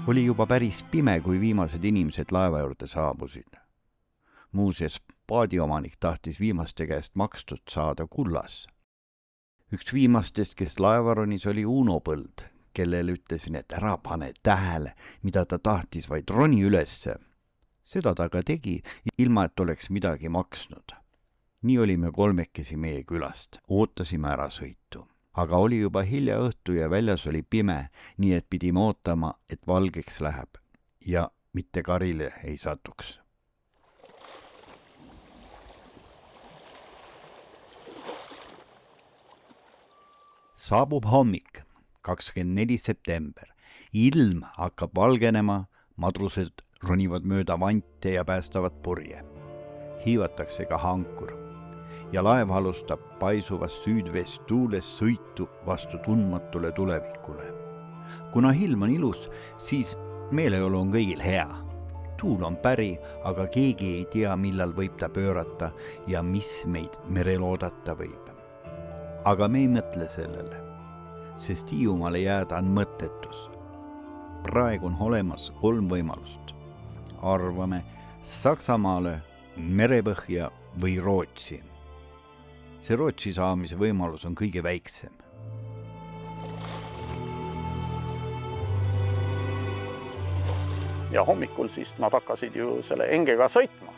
Oli juba päris pime, kui viimased inimesed laeva juurde saabusid. Muuseas, paadiomanik tahtis viimaste käest makstud saada kullas. Üks viimastest, kes laevaronis, oli Uno Põld, kellele ütlesin, et ära pane tähele, mida ta tahtis, vaid roni ülesse. Seda ta ka tegi, ilma et oleks midagi maksnud. Nii olime kolmekesi meie külast, ootasime ära sõitu. Aga oli juba hilja õhtu ja väljas oli pime, nii et pidime ootama, et valgeks läheb ja mitte karile ei satuks. Saabub hommik, 24. september. Ilm hakkab valgenema, madrused ronivad mööda vante ja päästavad purje. Hiivatakse ka hankur. Ja laev alustab paisuvast süüdvest tuules sõitu vastu tundmatule tulevikule. Kuna ilm on ilus, siis meeleolu on kõigil hea. Tuul on päri, aga keegi ei tea, millal võib ta pöörata ja mis meid merel oodata võib. Aga me ei mõtle sellele, sest Hiiumaale jääda on mõttetus. Praegu on olemas 3 võimalust. Arvame Saksamaale, Merepõhja või Rootsi. See Rootsi saamise võimalus on kõige väiksem. Ja hommikul siis nad hakkasid ju selle Engega sõitma.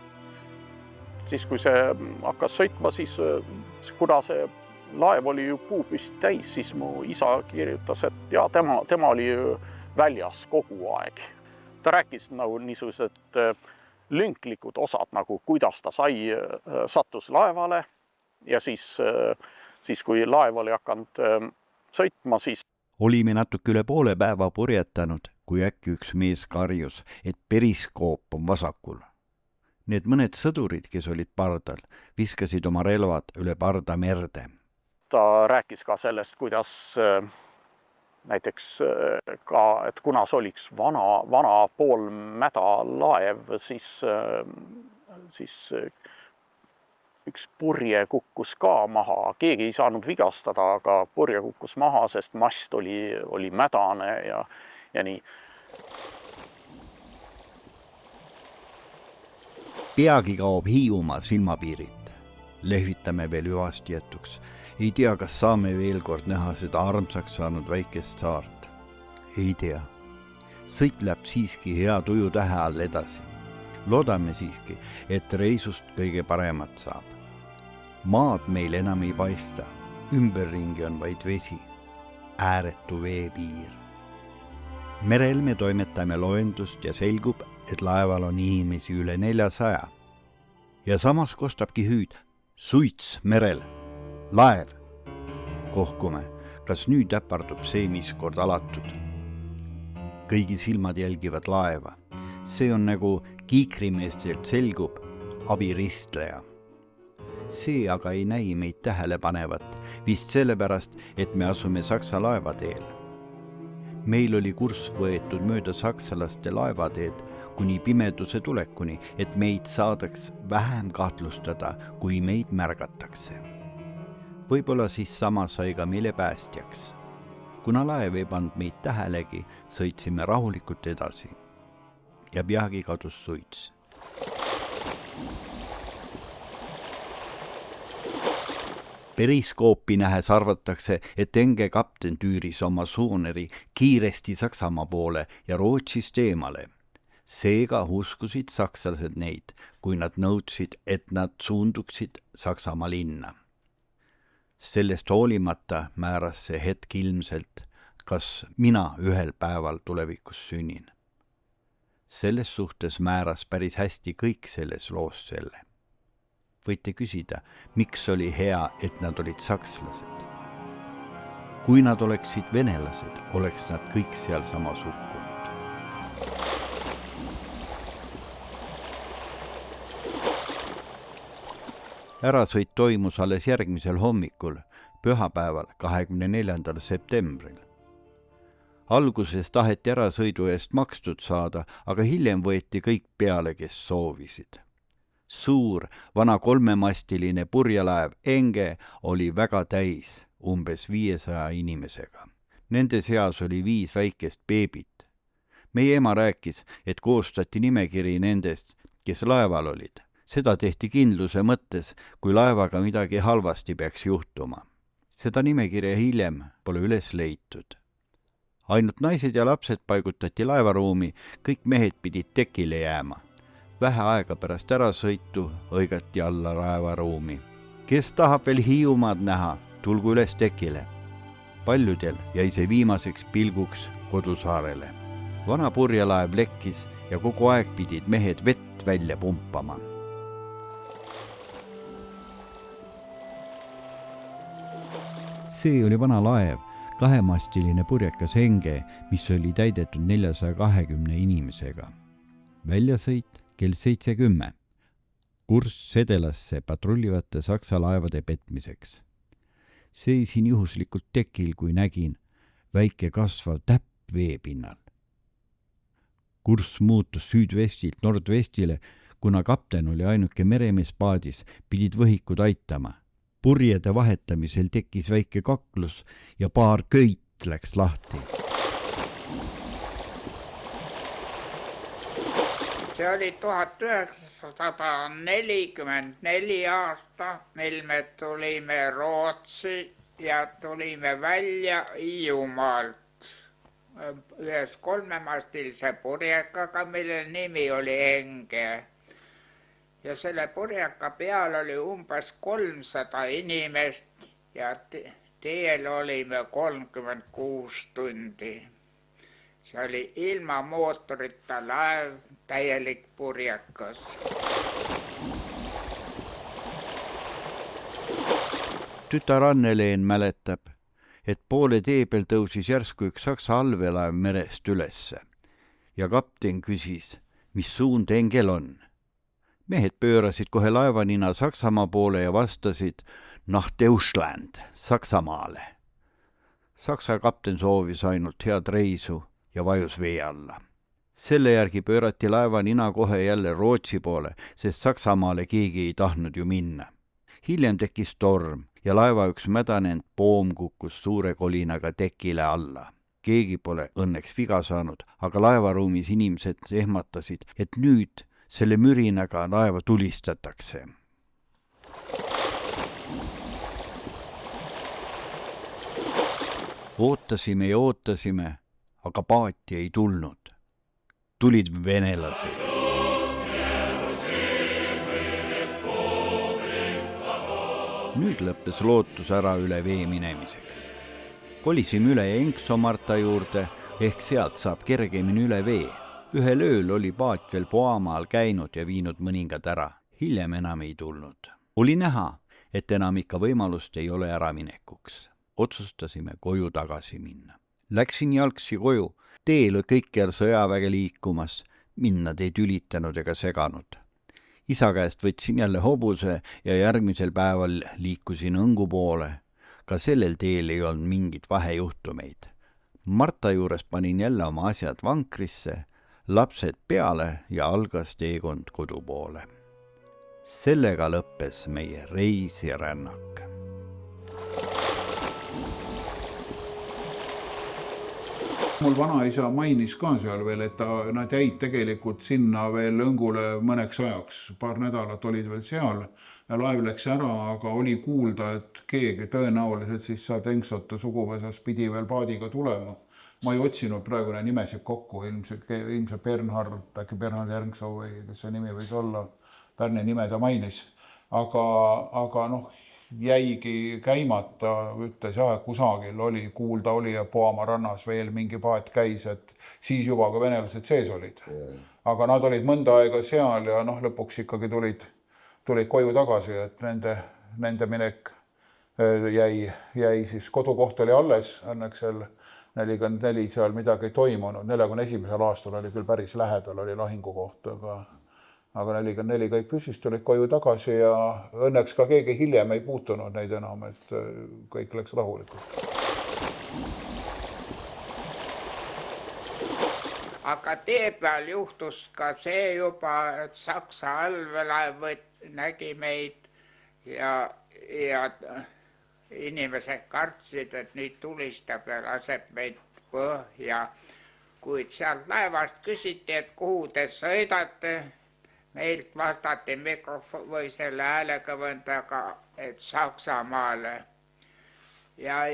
Siis kui see hakkas sõitma, siis kuna see laev oli ju puupüst täis, siis mu isa kirjutas, et ja tema oli ju väljas kogu aeg. Ta rääkis nagu niisugused lünklikud osad, nagu kuidas ta sattus laevale. Ja siis kui laev oli hakanud sõitma, siis olime natuke üle poole päeva purjetanud, kui äkki üks mees karjus, et periskoop on vasakul. Need mõned sõdurid, kes olid pardal, viskasid oma relvad üle parda merde. Ta rääkis ka sellest, kuidas näiteks ka, et kuna see oliks vana poolmäda laev, siis üks purje kukkus ka maha. Keegi ei saanud vigastada, aga purje kukkus maha, sest mast oli mädane ja nii. Peagi kaob Hiiumaa silmapiirid. Lehvitame veel hüvasti jätuks. Ei tea, kas saame veel kord näha seda armsaks saanud väikest saart. Ei tea. Sõit läheb siiski hea tuju tähe all edasi. Loodame siiski, et reisust kõige paremat saab. Maad meil enam ei paista, ümberringi on vaid vesi, ääretu veepiir. Merel me toimetame loendust ja selgub, et laeval on inimesi üle 400. Ja samas kostabki hüüd, suits merel, laev. Kohkume, kas nüüd äpardub see, mis kord alatud. Kõigi silmad jälgivad laeva. See on nagu kiikrimeestelt selgub abiristleja. See aga ei näi meid tähele panevat, vist sellepärast, et me asume Saksa laevateel. Meil oli kurss võetud mööda saksalaste laevateed kuni pimeduse tulekuni, et meid saadaks vähem kahtlustada, kui meid märgatakse. Võib-olla siis sama sai ka meile päästjaks. Kuna laev ei pannud meid tähelegi, sõitsime rahulikult edasi. Ja peagi kadus suits. Periskoopi nähes arvatakse, et Enge kapten tüüris oma sooneri kiiresti Saksamaa poole ja Rootsist eemale. Seega uskusid sakslased neid, kui nad nõudsid, et nad suunduksid Saksamaa linna. Sellest hoolimata määras see hetk ilmselt, kas mina ühel päeval tulevikus sünnin. Selles suhtes määras päris hästi kõik selles loos selle. Võite küsida, miks oli hea, et nad olid sakslased. Kui nad oleksid venelased, oleks nad kõik seal samas hukkunud. Ärasõit toimus alles järgmisel hommikul, pühapäeval 24. septembril. Alguses taheti ärasõidu eest makstud saada, aga hiljem võeti kõik peale, kes soovisid. Suur, vana kolmemastiline purjelaev Enge oli väga täis, umbes 500 inimesega. Nende seas oli 5 väikest beebit. Meie ema rääkis, et koostati nimekiri nendest, kes laeval olid. Seda tehti kindluse mõttes, kui laevaga midagi halvasti peaks juhtuma. Seda nimekirja hiljem pole üles leitud. Ainult naised ja lapsed paigutati laevaruumi, kõik mehed pidid tekile jääma. Vähe aega pärast ärasõitu õigati alla laevaruumi. Kes tahab veel Hiiumaad näha, tulgu üles tekile. Paljudel jäi see viimaseks pilguks kodusaarele. Vana purjelaev lekkis ja kogu aeg pidid mehed vett välja pumpama. See oli vana laev, 2-mastiline purjekas Enge, mis oli täidetud 420 inimesega. Väljasõit kell 7:10. Kurss Sedelasse patrullivate Saksa laevade petmiseks. Seisin juhuslikult tekil, kui nägin väike kasvav täpp veepinnal. Kurss muutus süüdvestilt nordvestile, kuna kapten oli ainuke meremees paadis, pidid võhikud aitama. Purjede vahetamisel tekkis väike kaklus ja paar köit läks lahti. See oli 1944 aasta, mil me tulime Rootsi ja tulime välja Hiiumaalt ühes 3-mastilise purjekaga, mille nimi oli Enge. Ja selle purjeka peal oli umbes 300 inimest ja teel olime 36 tundi. See oli ilma mootorita laev, täielik purjekas. Tütar Anneleen mäletab, et poole tee peal tõusis järsku üks Saksa allveelaev merest ülesse ja kapten küsis, mis suund Engel on. Mehed pöörasid kohe laevanina Saksamaa poole ja vastasid nach Deutschland, Saksamaale. Saksa kapten soovis ainult head reisu ja vajus vee alla. Selle järgi pöörati laevanina kohe jälle Rootsi poole, sest Saksamaale keegi ei tahtnud ju minna. Hiljem tekkis torm ja laeva üks mädanenud poom kukkus suure kolinaga tekile alla. Keegi pole õnneks viga saanud, aga laevaruumis inimesed ehmatasid, et nüüd selle mürinaga laeva tulistatakse. Ootasime ja ootasime, aga paati ei tulnud. Tulid venelased. Nüüd lõppes lootus ära üle vee minemiseks. Kolisime üle Enkso-Marta juurde, ehk sealt saab kergemini üle vee. Ühel ööl oli paat veel Poamaal käinud ja viinud mõningad ära. Hiljem enam ei tulnud. Oli näha, et enam ikka võimalust ei ole äraminekuks. Otsustasime koju tagasi minna. Läksin jalgsi koju, teel kõikjal sõjaväge liikumas, minna teid ülitanud ega seganud. Isa käest võtsin jälle hobuse ja järgmisel päeval liikusin Õngu poole. Ka sellel teel ei olnud mingit vahejuhtumeid. Marta juures panin jälle oma asjad vankrisse, lapsed peale ja algas teekond kodu poole. Sellega lõppes meie reis ja rännak. Mul vanaisa mainis ka seal veel, et nad jäid tegelikult sinna veel Õngule mõneks ajaks. Paar nädalat olid veel seal ja laev läks ära, aga oli kuulda, et keegi tõenäoliselt siis saad Engsota suguvõsas pidi veel paadiga tulema. Ma ei otsinud praegu nimesid kokku, ilmselt Bernhard, äkki Bernhard Järngsoo või kes see nimi võis olla, Pärni nime ta mainis. Aga jäigi käimata, ütles jah, kusagil oli, kuulda oli ja Poama rannas veel mingi paat käis, et siis juba ka venelased sees olid. Aga nad olid mõnda aega seal ja lõpuks ikkagi tulid koju tagasi, et nende minek jäi siis kodukoht oli alles, õnneks seal 44 seal midagi ei toimunud, 41. aastal oli küll päris lähedal, oli lahingukoht, aga 44 kõik püsis, tulid koju tagasi ja õnneks ka keegi hiljem ei puutunud neid enam, et kõik läks rahulikult. aga tee peal juhtus ka see juba, et Saksa allveelaev nägi meid ja inimesed kartsid, et nüüd tulistab ja laseb meid põhja. Kuid sealt laevast küsiti, et kuhu te sõidate. Meilt vastati või selle häälekõvendaga, et Saksamaale. Ja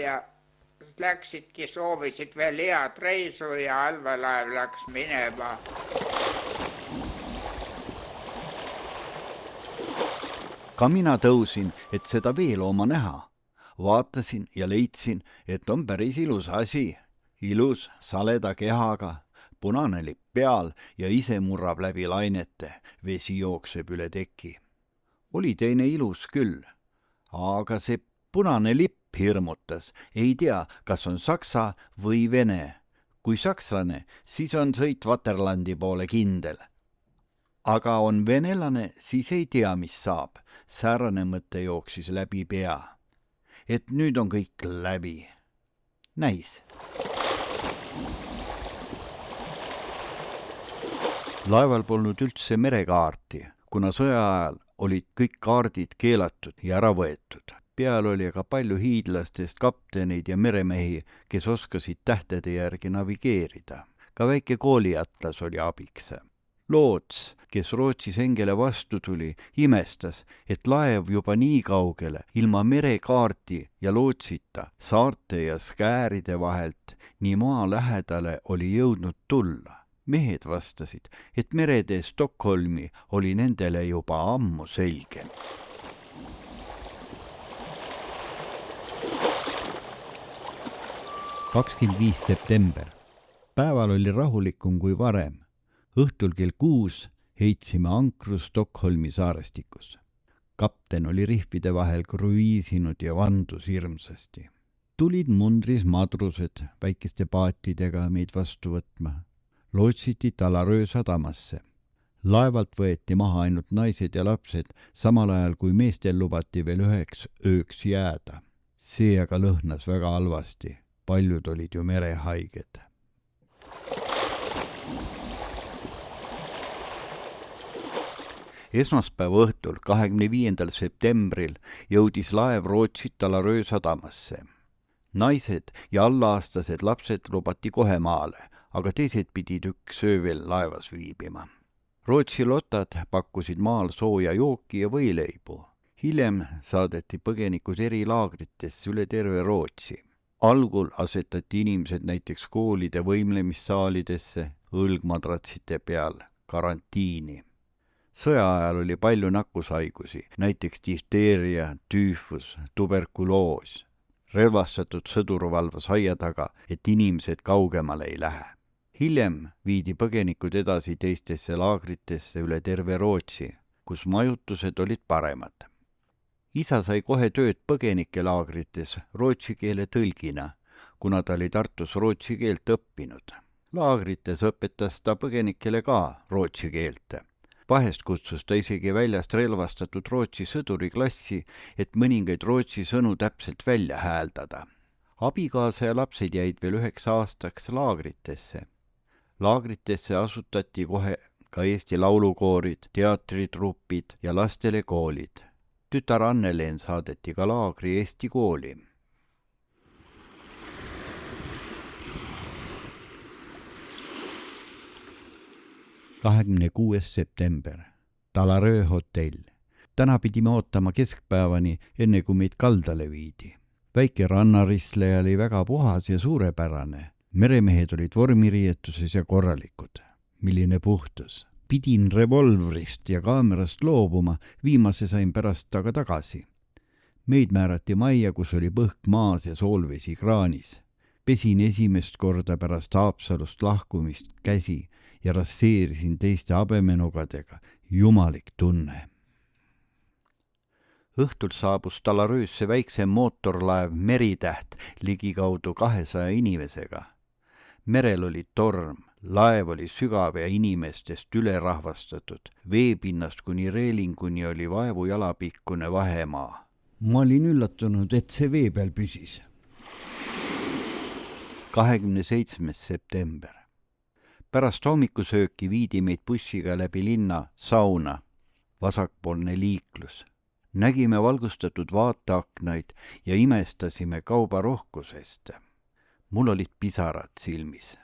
läksidki, soovisid veel head reisu ja allveelaev läks minema. Ka mina tõusin, et seda veelooma näha. Vaatasin ja leidsin, et on päris ilus asi. Ilus saleda kehaga, punane lipp peal ja ise murrab läbi lainete, vesi jookseb üle teki. Oli teine ilus küll, aga see punane lipp hirmutas, ei tea, kas on saksa või vene. Kui sakslane, siis on sõit Vaterlandi poole kindel. Aga on venelane, siis ei tea, mis saab. Säärane mõte jooksis läbi pea. Et nüüd on kõik läbi. Näis. Laeval polnud üldse merekaarti, kuna sõja ajal olid kõik kaardid keelatud ja ära võetud. Peal oli aga palju hiidlastest kapteneid ja meremehi, kes oskasid tähtede järgi navigeerida. Ka väike kooliatlas oli abiks. Loots, kes Rootsis Engele vastu tuli, imestas, et laev juba nii kaugele, ilma merekaarti ja lootsita, saarte ja Skäride vahelt, nii maa lähedale oli jõudnud tulla. Mehed vastasid, et meretee Stockholmi oli nendele juba ammu selge. – 25. september. Päeval oli rahulikum kui varem. Õhtul kell 6 heitsime ankru Stockholmi saarestikus. Kapten oli rihvide vahel kruiisinud ja vandus hirmsasti. Tulid mundris madrused väikeste paatidega meid vastu võtma. Lootsiti Talaröö sadamasse. Laevalt võeti maha ainult naised ja lapsed, samal ajal kui meestel lubati veel 1 ööks jääda. See aga lõhnas väga halvasti. Paljud olid ju merehaiged. Esmaspäeva õhtul 25. septembril jõudis laev Rootsi Talaröö sadamasse. Naised ja allaastased lapsed lubati kohe maale, aga teised pidid 1 öö veel laevas viibima. Rootsi lotad pakkusid maal sooja jooki ja võileibu. Hiljem saadeti põgenikud eri laagritesse üle terve Rootsi. Algul asetati inimesed näiteks koolide võimlemissaalidesse, õlgmadratsite peal, karantiini. Sõja ajal oli palju nakkushaigusi, näiteks difteeria, tüüfus, tuberkuloos. Relvastatud sõdur valvas aia taga, et inimesed kaugemale ei lähe. Hiljem viidi põgenikud edasi teistesse laagritesse üle terve Rootsi, kus majutused olid paremad. Isa sai kohe tööd põgenike laagrites rootsi keele tõlgina, kuna ta oli Tartus rootsi keelt õppinud. Laagrites õpetas ta põgenikele ka rootsi keelt. Vahest kutsus ta isegi väljast relvastatud rootsi sõduri klassi, et mõningaid rootsi sõnu täpselt välja hääldada. Abikaasa ja lapsed jäid veel 9 aastaks laagritesse. Laagritesse asutati kohe ka Eesti laulukoorid, teatritrupid ja lastele koolid. Tütar Anneleen saadeti ka laagri Eesti kooli. – 26. september. Talaröö hotell. Täna pidime ootama keskpäevani, enne kui meid kaldale viidi. Väike rannarisle oli väga puhas ja suurepärane. Meremehed olid vormiriietuses ja korralikud. Milline puhtus. Pidin revolvrist ja kaamerast loobuma, viimase sain pärast aga tagasi. Meid määrati majja, kus oli põhk maas ja soolvesi kraanis. Pesin esimest korda pärast Haapsalust lahkumist käsi ja rasseerisin teiste habemenogadega. Jumalik tunne. Õhtul saabus Talaröösse väiksem mootorlaev Meritäht ligikaudu 200 inimesega. Merel oli torm, laev oli sügav ja inimestest ülerahvastatud. Veepinnast kuni reelinguni oli vaevu jalapikkune vahemaa. Ma olin üllatunud, et see vee peal püsis. 27. september. Pärast hommikusööki viidi meid bussiga läbi linna sauna, vasakpoolne liiklus. Nägime valgustatud vaateaknaid ja imestasime kauba rohkusest. Mul olid pisarad silmis.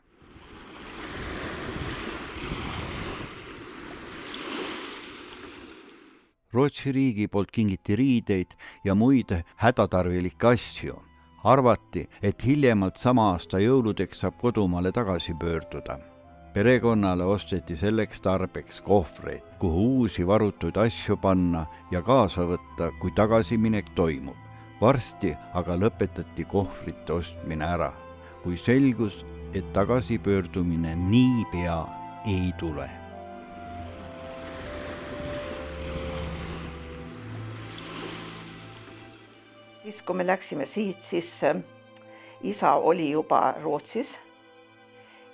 Rootsi riigi poolt kingiti riideid ja muid hädatarvilikke asju. Arvati, et hiljemalt sama aasta jõuludeks saab kodumaale tagasi pöörduda. Perekonnale osteti selleks tarbeks kohvreid, kuhu uusi varutuid asju panna ja kaasa võtta, kui tagasiminek toimub. Varsti aga lõpetati kohvrite ostmine ära, kui selgus, et tagasipöördumine niipea ei tule. Siis kui me läksime siit, siis isa oli juba Rootsis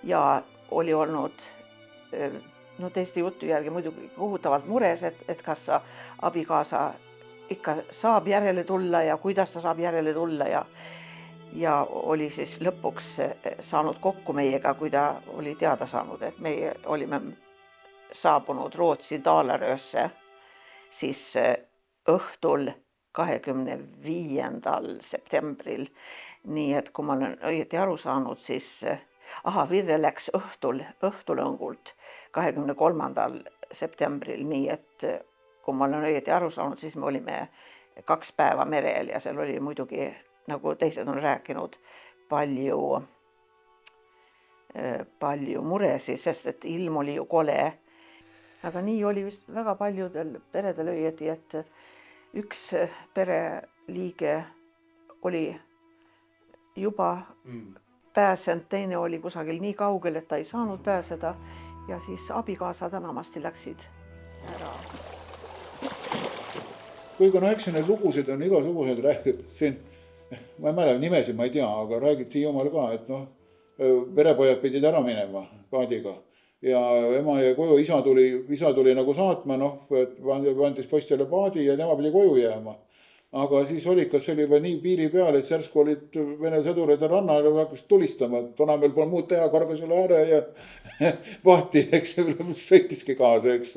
ja oli olnud teiste jutu järgi muidugi kohutavalt mures, et kas abikaasa ikka saab järele tulla ja kuidas ta saab järele tulla ja oli siis lõpuks saanud kokku meiega, kui ta oli teada saanud, et meie olime saabunud Rootsi Dalaröösse siis õhtul 25. septembril. Nii et kui ma olen õieti aru saanud, siis Virre läks õhtulõngult 23. septembril, nii et kui ma olen õieti aru saanud, siis me olime 2 päeva merel ja seal oli muidugi, nagu teised on rääkinud, palju muresi, sest et ilm oli ju kole. Aga nii oli vist väga paljudel peredel õieti, et üks pereliige oli juba pääsenud, teine oli kusagil nii kaugel, et ta ei saanud pääseda ja siis abikaasad enamasti läksid ära. Kuigi eks neid lugusid on igasugused räägitud siin, ma ei mäleta nimesid, ma ei tea, aga räägiti Hiiumaal ka, et perepojad pidid ära minema paadiga ja ema jäi koju, isa tuli nagu saatma, vandis postile paadi ja tema pidi koju jääma. Aga siis oli, kas oli juba nii piiri peal, et särsku olid Vene sõdurid rannal ja hakkasid tulistama, et ona meil pole muud teha, kargas üle ääre ja paati, eks sõitiski kaasa, eks.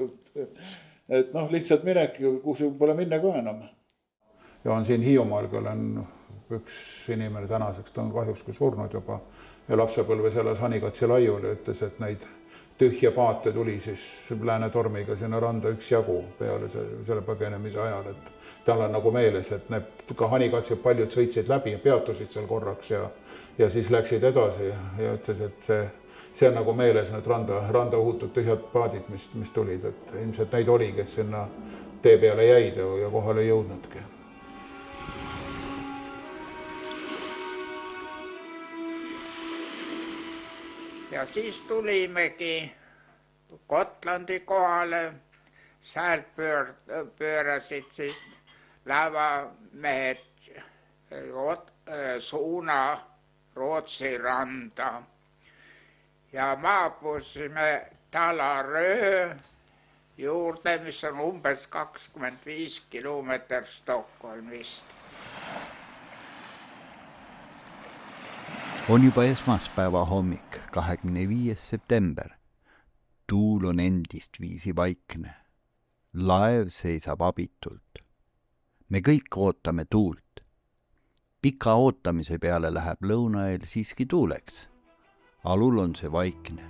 Et lihtsalt minek, kus pole minna ka enam. Ja on siin Hiiumaal, kellel on üks inimene tänaseks, ta on kahjuks kui surnud juba ja lapsepõlves elas Hanikatsi laiul ja ütles, et neid tühja paate tuli siis lääne tormiga sinna randa üks jagu peale selle põgenemise ajal, et tal on nagu meeles, et ka Hanikatsed paljud sõitsid läbi ja peatusid seal korraks ja siis läksid edasi ja ütles, et see on nagu meeles need randa uhutud tühjad paadid, mis tulid, et ilmselt neid oli, kes sinna tee peale jäid ja kohale ei jõudnudki. Ja siis tulimegi Gotlandi kohale, sealt pöörasid siis laevamehed suuna Rootsi randa ja maapusime Dalarö juurde, mis on umbes 25 kilomeetrit Stockholmist. On juba esmaspäeva hommik, 25. september. Tuul on endist viisi vaikne. Laev seisab abitult. Me kõik ootame tuult. Pika ootamise peale läheb lõunaeel siiski tuuleks. Alul on see vaikne.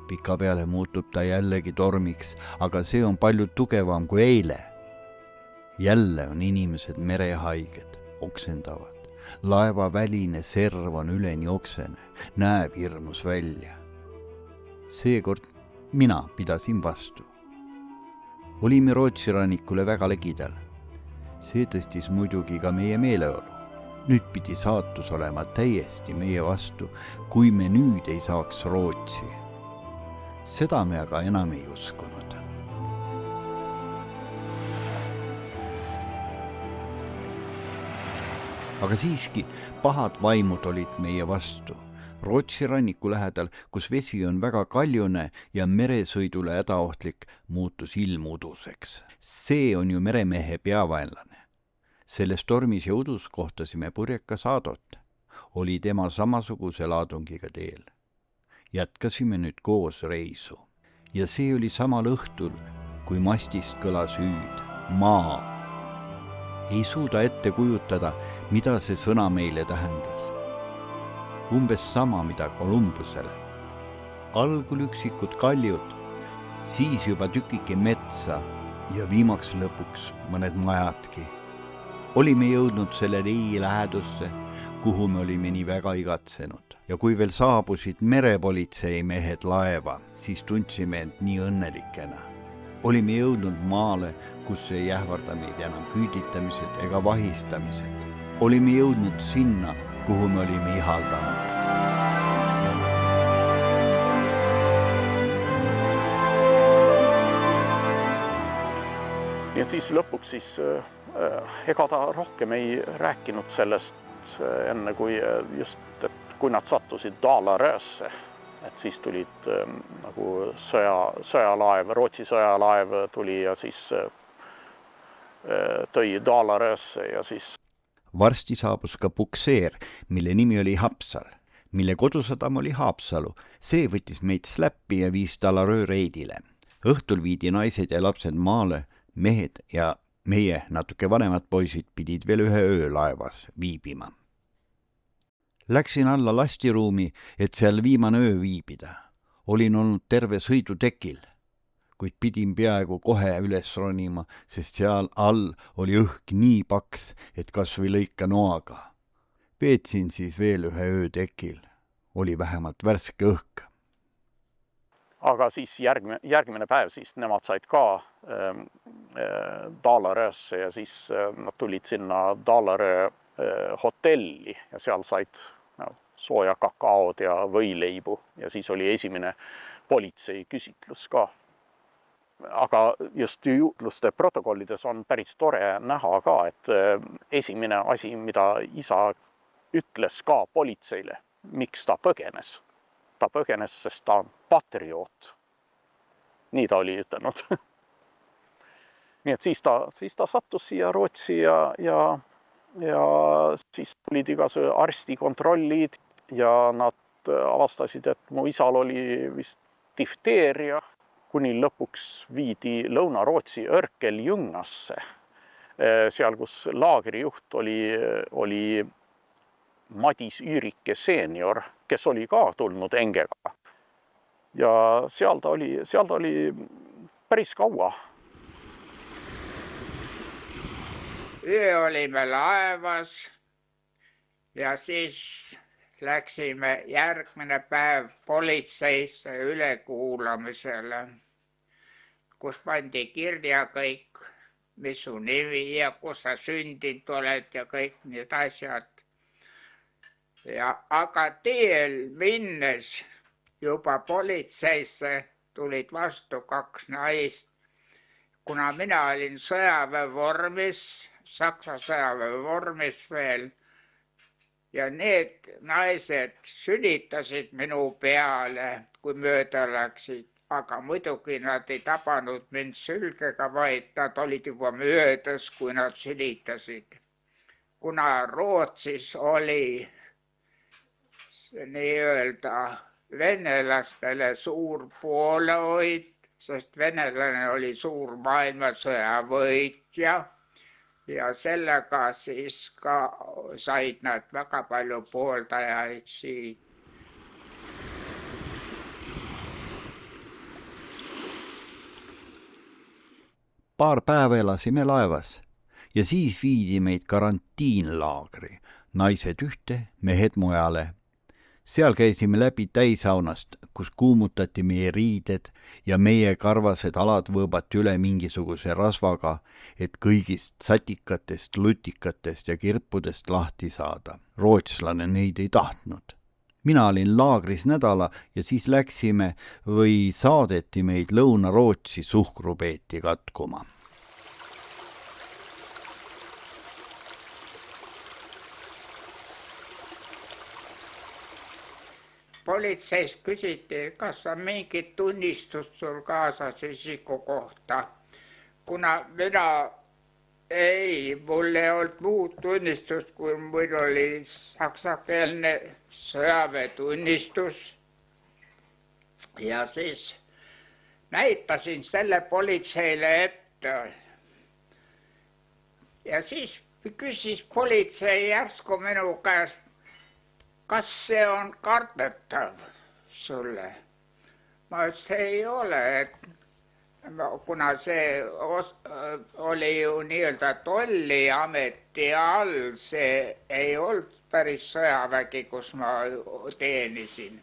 Pika peale muutub ta jällegi tormiks, aga see on palju tugevam kui eile. Jälle on inimesed merehaiged, oksendavad. Laeva väline serv on üleni oksene, näeb hirmus välja. Seekord mina pidasin vastu. Olime Rootsi rannikule väga legidal. See tõstis muidugi ka meie meeleolu. Nüüd pidi saatus olema täiesti meie vastu, kui me nüüd ei saaks Rootsi. Seda me aga enam ei uskunud. Aga siiski pahad vaimud olid meie vastu. Rootsi ranniku lähedal, kus vesi on väga kaljune ja meresõidule hädaohtlik, muutus ilm uduseks. See on ju meremehe peavaenlane. Selles tormis ja udus kohtasime purjeka Saadot. Oli tema samasuguse laadungiga teel. jätkasime nüüd koos reisu. Ja see oli samal õhtul, kui mastist kõlas hüüd maa. Ei suuda ette kujutada, mida see sõna meile tähendas. Umbes sama, mida Kolumbusele. Algul üksikud kaljud, siis juba tükike metsa ja viimaks lõpuks mõned majadki. Olime jõudnud selle rei lähedusse, kuhu me olime nii väga igatsenud. Ja kui veel saabusid merepolitsei mehed laeva, siis tundsime end nii õnnelikena. Olime jõudnud maale, kus ei ähvarda meid enam küüditamised ega vahistamised. Olime jõudnud sinna, kuhu me olime ihaldanud. Nii et siis lõpuks ega ta rohkem ei rääkinud sellest enne kui just, et kui nad sattusid Dalaröösse, et siis tulid nagu sõjalaev, Rootsi sõjalaev tuli ja siis tõi Dalaröösse ja siis varsti saabus ka pukseer, mille nimi oli Haapsal, mille kodusadam oli Haapsalu. See võttis meid släppi ja viis Dalaröö reidile. Õhtul viidi naised ja lapsed maale, mehed ja meie natuke vanemad poisid pidid veel ühe öö laevas viibima. Läksin alla lastiruumi, et seal viimane öö viibida. Olin olnud terve sõidutekil, kuid pidin peaaegu kohe üles ronima, sest seal all oli õhk nii paks, et kas või lõika noaga. Veetsin siis veel ühe öö tekil. Oli vähemalt värske õhk. Aga siis järgmine päev siis nemad said ka Dalaröösse ja siis nad tulid sinna Dalaröö hotelli ja seal said sooja kakaod ja võileibu ja siis oli esimene politsei küsitlus ka. Aga just jutluste protokollides on päris tore näha ka, et esimene asi, mida isa ütles ka politseile, miks ta põgenes. Ta põgenes, sest ta on patrioot. Nii ta oli ütelnud. Nii et siis ta sattus siia Rootsi ja siis tulid igasugused arstikontrollid ja nad avastasid, et mu isal oli vist difteeria, kuni lõpuks viidi Lõuna-Rootsi Örkeljungasse, seal kus laagrijuht oli Madis Üürike senior, kes oli ka tulnud Engega. Ja seal ta oli päris kaua. Öö olime laevas ja siis läksime järgmine päev politseisse ülekuulamisele, kus pandi kirja kõik, mis su nimi ja kus sa sündinud oled ja kõik need asjad. Aga teel minnes juba politseisse tulid vastu 2 naist, kuna mina olin sõjaväevormis, Saksa sõjaväevormis veel, ja need naised sülitasid minu peale, kui mööda läksid, aga muidugi nad ei tabanud mind sülgega, vaid nad olid juba möödas, kui nad sülitasid. Kuna Rootsis oli nii-öelda venelastele suur poolehoid, sest venelane oli suur maailmasõja võitja ja sellega siis ka said nad väga palju pooldajaid siin. Paar päeva elasime laevas ja siis viidi meid karantiinlaagri, naised ühte, mehed mujale. Seal käisime läbi täisaunast, kus kuumutati meie riided ja meie karvased alad võõbati üle mingisuguse rasvaga, et kõigist satikatest, lutikatest ja kirpudest lahti saada. Rootslane neid ei tahtnud. Mina olin laagris nädala ja siis läksime või saadeti meid Lõuna-Rootsi suhkrupeeti katkuma. Politseis küsiti, kas on mingit tunnistust sul kaasas isiku kohta. Kuna mina mul ei olnud muud tunnistust, kui mul oli saksakeelne sõjaväetunnistus. ja siis näitasin selle politseile ette. Ja siis küsis politsei järsku minu käest, kas see on kardetav sulle. Ma ütlesin, ei ole, et kuna see oli ju nii-öelda tolliameti all, see ei olnud päris sõjavägi, kus ma teenisin.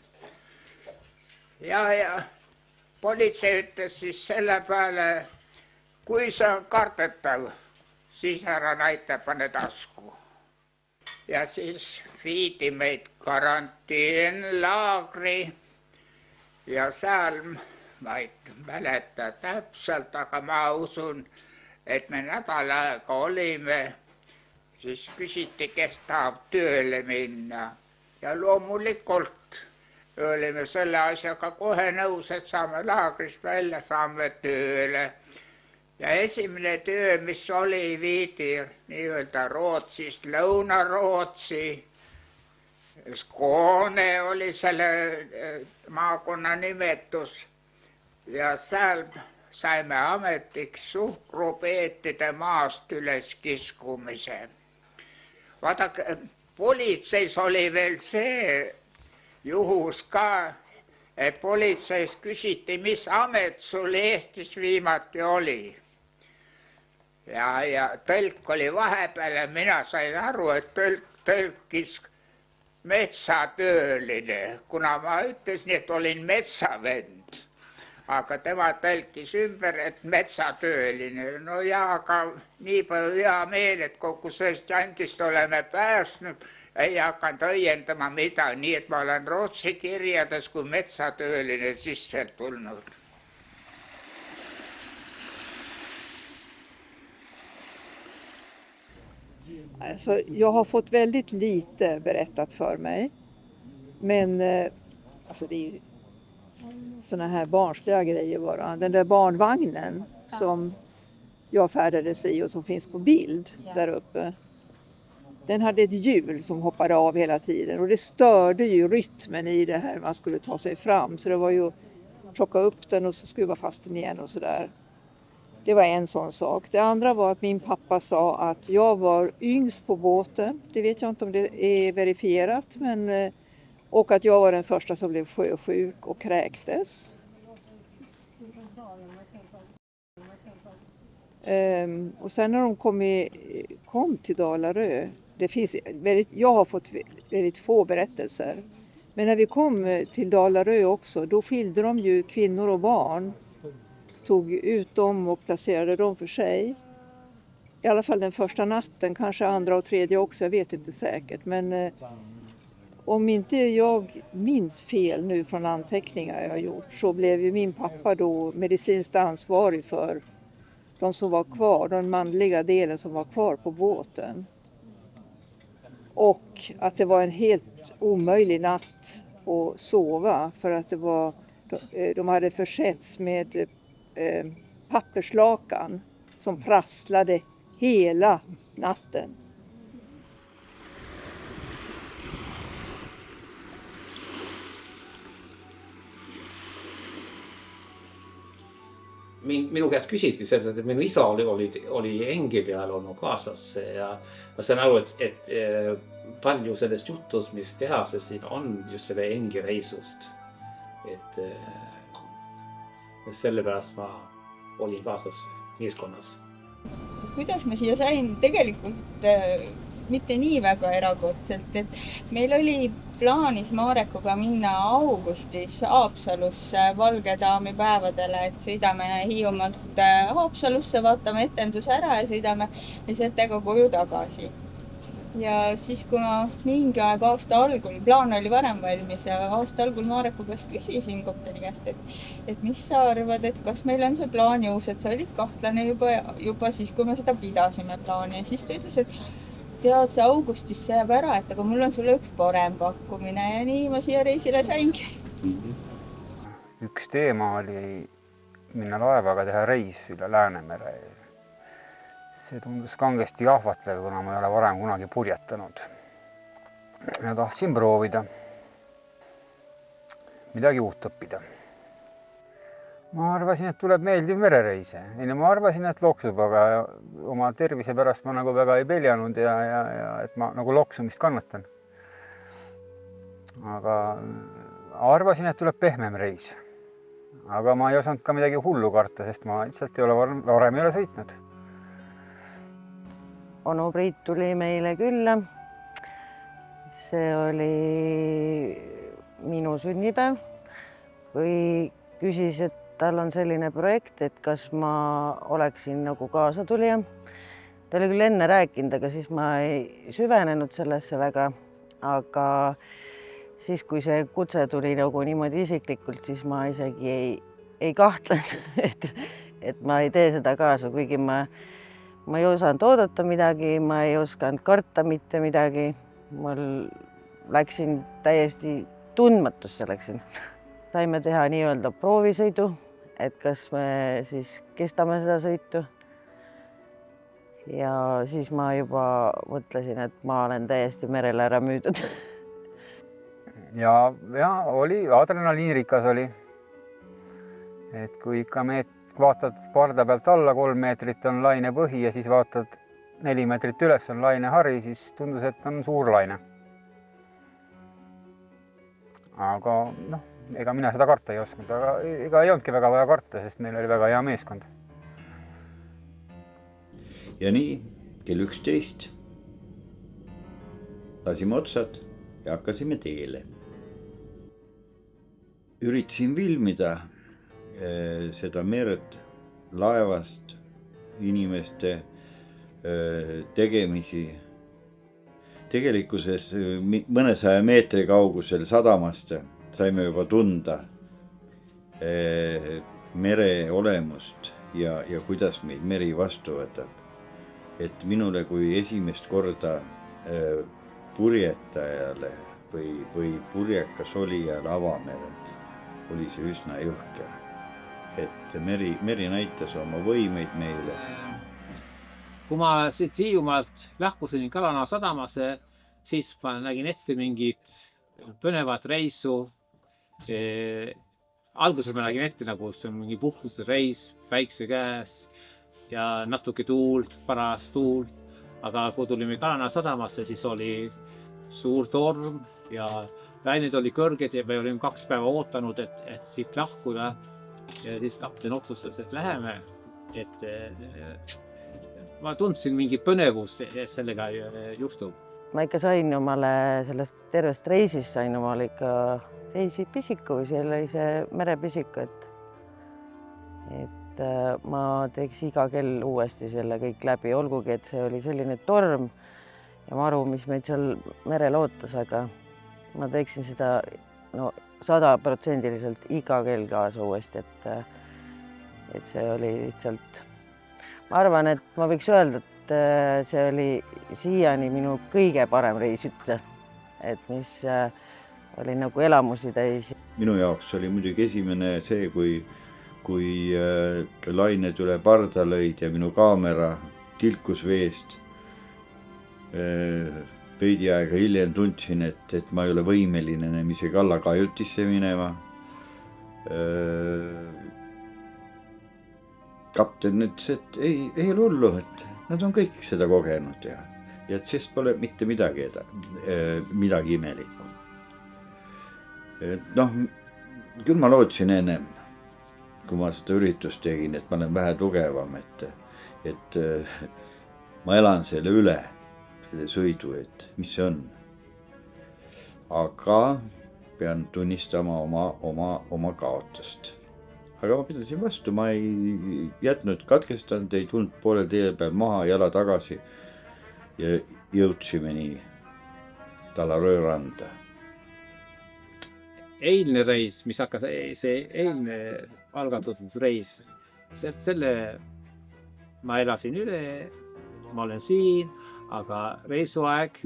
Ja politsei ütles siis selle peale, kui see on kardetav, siis ära näita, pane tasku. Ja siis viidi meid karantiinlaagri ja seal, ma ei mäleta täpselt, aga ma usun, et me nädal aega olime, siis küsiti, kes tahab tööle minna. Ja loomulikult olime selle asjaga kohe nõus, et saame laagrist välja, saame tööle. Ja esimene töö, mis oli, viidi nii-öelda Rootsist Lõuna-Rootsi. Skåne oli selle maakonna nimetus. Ja seal saime ametiks suhkrupeetide maast üles kiskumise. Vaadake, politseis oli veel see juhus ka, et politseis küsiti, mis amet sul Eestis viimati oli. Ja tõlk oli vahepeal ja mina sain aru, et tõlkis metsatööline, kuna ma ütlesin, et olin metsavend. Aga tema tõlkis ümber, et metsatööline. No ja, aga nii palju hea meel, et kogu sellest jandist oleme pääsnud, ei hakanud õiendama midagi, nii et ma olen Rootsi kirjades kui metsatööline sisse tulnud. Alltså, jag har fått väldigt lite berättat för mig. Men alltså det är ju såna här barnsliga grejer bara. Den där barnvagnen som jag färdades i och som finns på bild där uppe. Den hade ett hjul som hoppade av hela tiden och det störde ju rytmen i det här man skulle ta sig fram. Så det var ju plocka upp den och så skruva fast den igen och sådär. Det var en sån sak. Det andra var att min pappa sa att jag var yngst på båten. Det vet jag inte om det är verifierat. Men, och att jag var den första som blev sjösjuk och kräktes. Och sen när de kom till Dalarö. Jag har fått väldigt få berättelser. Men när vi kom till Dalarö också. Då skilde de ju kvinnor och barn. Tog ut dem och placerade dem för sig. I alla fall den första natten, kanske andra och tredje också, jag vet inte säkert. Men om inte jag minns fel nu från anteckningar jag har gjort, så blev ju min pappa då medicinskt ansvarig för de som var kvar, den manliga delen som var kvar på båten. Och att det var en helt omöjlig natt att sova för att de hade försetts med papperslakan som prasslade hela natten. Minu käest küsiti sellest, et minu isa oli engi peal olnud kaasas ja ma sain aru, et palju sellest jutust, mis tehase siin on just selle engi reisust. Et sellepärast ma olin kaasas meeskonnas. Kuidas ma siia sain? Tegelikult mitte nii väga erakordselt, et meil oli plaanis Marekuga minna augustis Haapsalusse Valge daami päevadele, et sõidame Hiiumaalt Haapsalusse, vaatame etenduse ära ja sõidame lihtsalt koju tagasi. Ja siis kui ma mingi aeg aasta algul, plaan oli varem valmis ja aasta algul Mareku käest küsisin kapteni käest, et mis sa arvad, et kas meil on see plaan jõus, et sa olid kahtlane juba siis, kui me seda pidasime plaani ja siis ta ütles, et tead, see augustis see jääb ära, et aga mul on sulle üks parem pakkumine ja nii ma siia reisile saingi. Üks teema oli minna laevaga teha reis üle Läänemere. See tundus kangesti jahvatlev, kuna ma ei ole varem kunagi purjetanud. Ja tahtsin proovida midagi uut õppida. ma arvasin, et tuleb meeldiv merereis. Ei, no ma arvasin, et loksub, aga oma tervise pärast ma nagu väga ei peljanud ja et ma nagu loksumist kannatan. Aga arvasin, et tuleb pehmem reis. Aga ma ei osanud ka midagi hullu karta, sest ma lihtsalt ei ole varem ei ole sõitnud. Onu Priit tuli meile külla. See oli minu sünnipäev või küsis, et tal on selline projekt, et kas ma oleksin nagu kaasatulija. Ta oli küll enne rääkinud, aga siis ma ei süvenenud sellesse väga. Aga siis, kui see kutse tuli nagu niimoodi isiklikult, siis ma isegi ei kahtlenud, et ma ei tee seda kaasa, kuigi ma ei osanud oodata midagi, ma ei osanud karta mitte midagi. Mul läksin täiesti tundmatusse läksin. Saime teha nii-öelda proovisõidu, et kas me siis kestame seda sõitu. Ja siis ma juba mõtlesin, et ma olen täiesti merele ära müüdud. Ja oli, adrenaliinirikas oli. Et kui ikka vaatad parda pealt alla 3 meetrit on laine põhi ja siis vaatad 4 meetrit üles on lainehari, siis tundus, et on suur laine. Aga noh, ega mina seda karta ei osanud, aga ega ei olnudki väga vaja karta, sest meil oli väga hea meeskond. Ja nii, kell 11 lasime otsad ja hakkasime teele. Üritasin filmida seda merd laevast, inimeste tegemisi. Tegelikkuses mõnesaja meetri kaugusel sadamast saime juba tunda mere olemust ja kuidas meid meri vastu võtab. Et minule kui esimest korda purjetajale või purjekas olijale avamerel oli see üsna jõhker. Et meri näitas oma võimeid meile. Kui ma siit Hiiumaalt lahkusin Kalana sadamasse, siis ma nägin ette mingit põnevat reisu. Alguses ma nägin ette, nagu see on mingi puhkusreis päikse käes ja natuke tuul, paras tuul. Aga kui tulime Kalana sadamasse, siis oli suur torm ja lained oli kõrged ja me olime 2 päeva ootanud, et siit lahkuda. Ja siis kapten otsustas, et läheme. Ma tundsin mingi põnevust, et sellega juhtub. Ma ikka sain omale sellest tervest reisist, sain omale ikka reisipisiku või selle see merepisiku, et ma teeks iga kell uuesti selle kõik läbi, olgugi, et see oli selline torm ja maru, mis meid seal merel ootas, aga ma teeksin seda 100% iga kell kaasa uuesti, et see oli lihtsalt, ma arvan, et ma võiks öelda, et see oli siiani minu kõige parem reis üldse, et mis oli nagu elamusi täis. Minu jaoks oli muidugi esimene see, kui lained üle parda lõid ja minu kaamera tilkus veest. Veidi aega hiljem tundsin, et ma ei ole võimeline isegi alla kajutisse minema. Kapten ütles, et ei ole hullu, et nad on kõik seda kogenud ja et siis pole mitte midagi imelikku. Noh, küll ma lootsin ennem, kui ma seda üritust tegin, et ma olen vähe tugevam, et ma elan selle üle, selle sõidu, et mis see on. Aga pean tunnistama oma kaotust. Aga ma pidasin vastu, ma ei jätnud katkestanud, ei tulnud poole tee peal maha, jala tagasi ja jõudsime nii Talaröö randa. Eilne reis, mis hakkas, see eilne algatatud reis, selle ma elasin üle, ma olen siin, aga reisuaeg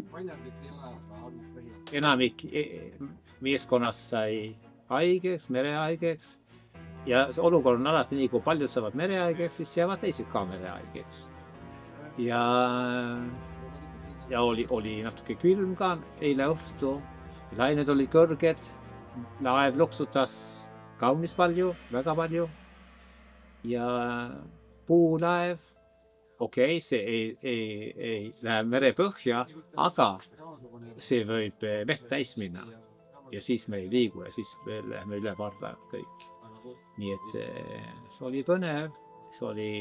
enamik meeskonnast sai haigeks, merehaigeks. Ja olukord on alati nii, kui paljud saavad merehaigeks, siis jäävad teised ka merehaigeks. Ja oli natuke külm ka eile õhtu, lained oli kõrged, laev loksutas kaunis palju, väga palju ja puulaev, okei, see ei lähe merepõhja, aga see võib vett täis minna ja siis me ei liigu ja siis me läheme üle parda kõik. Nii et see oli põnev, see oli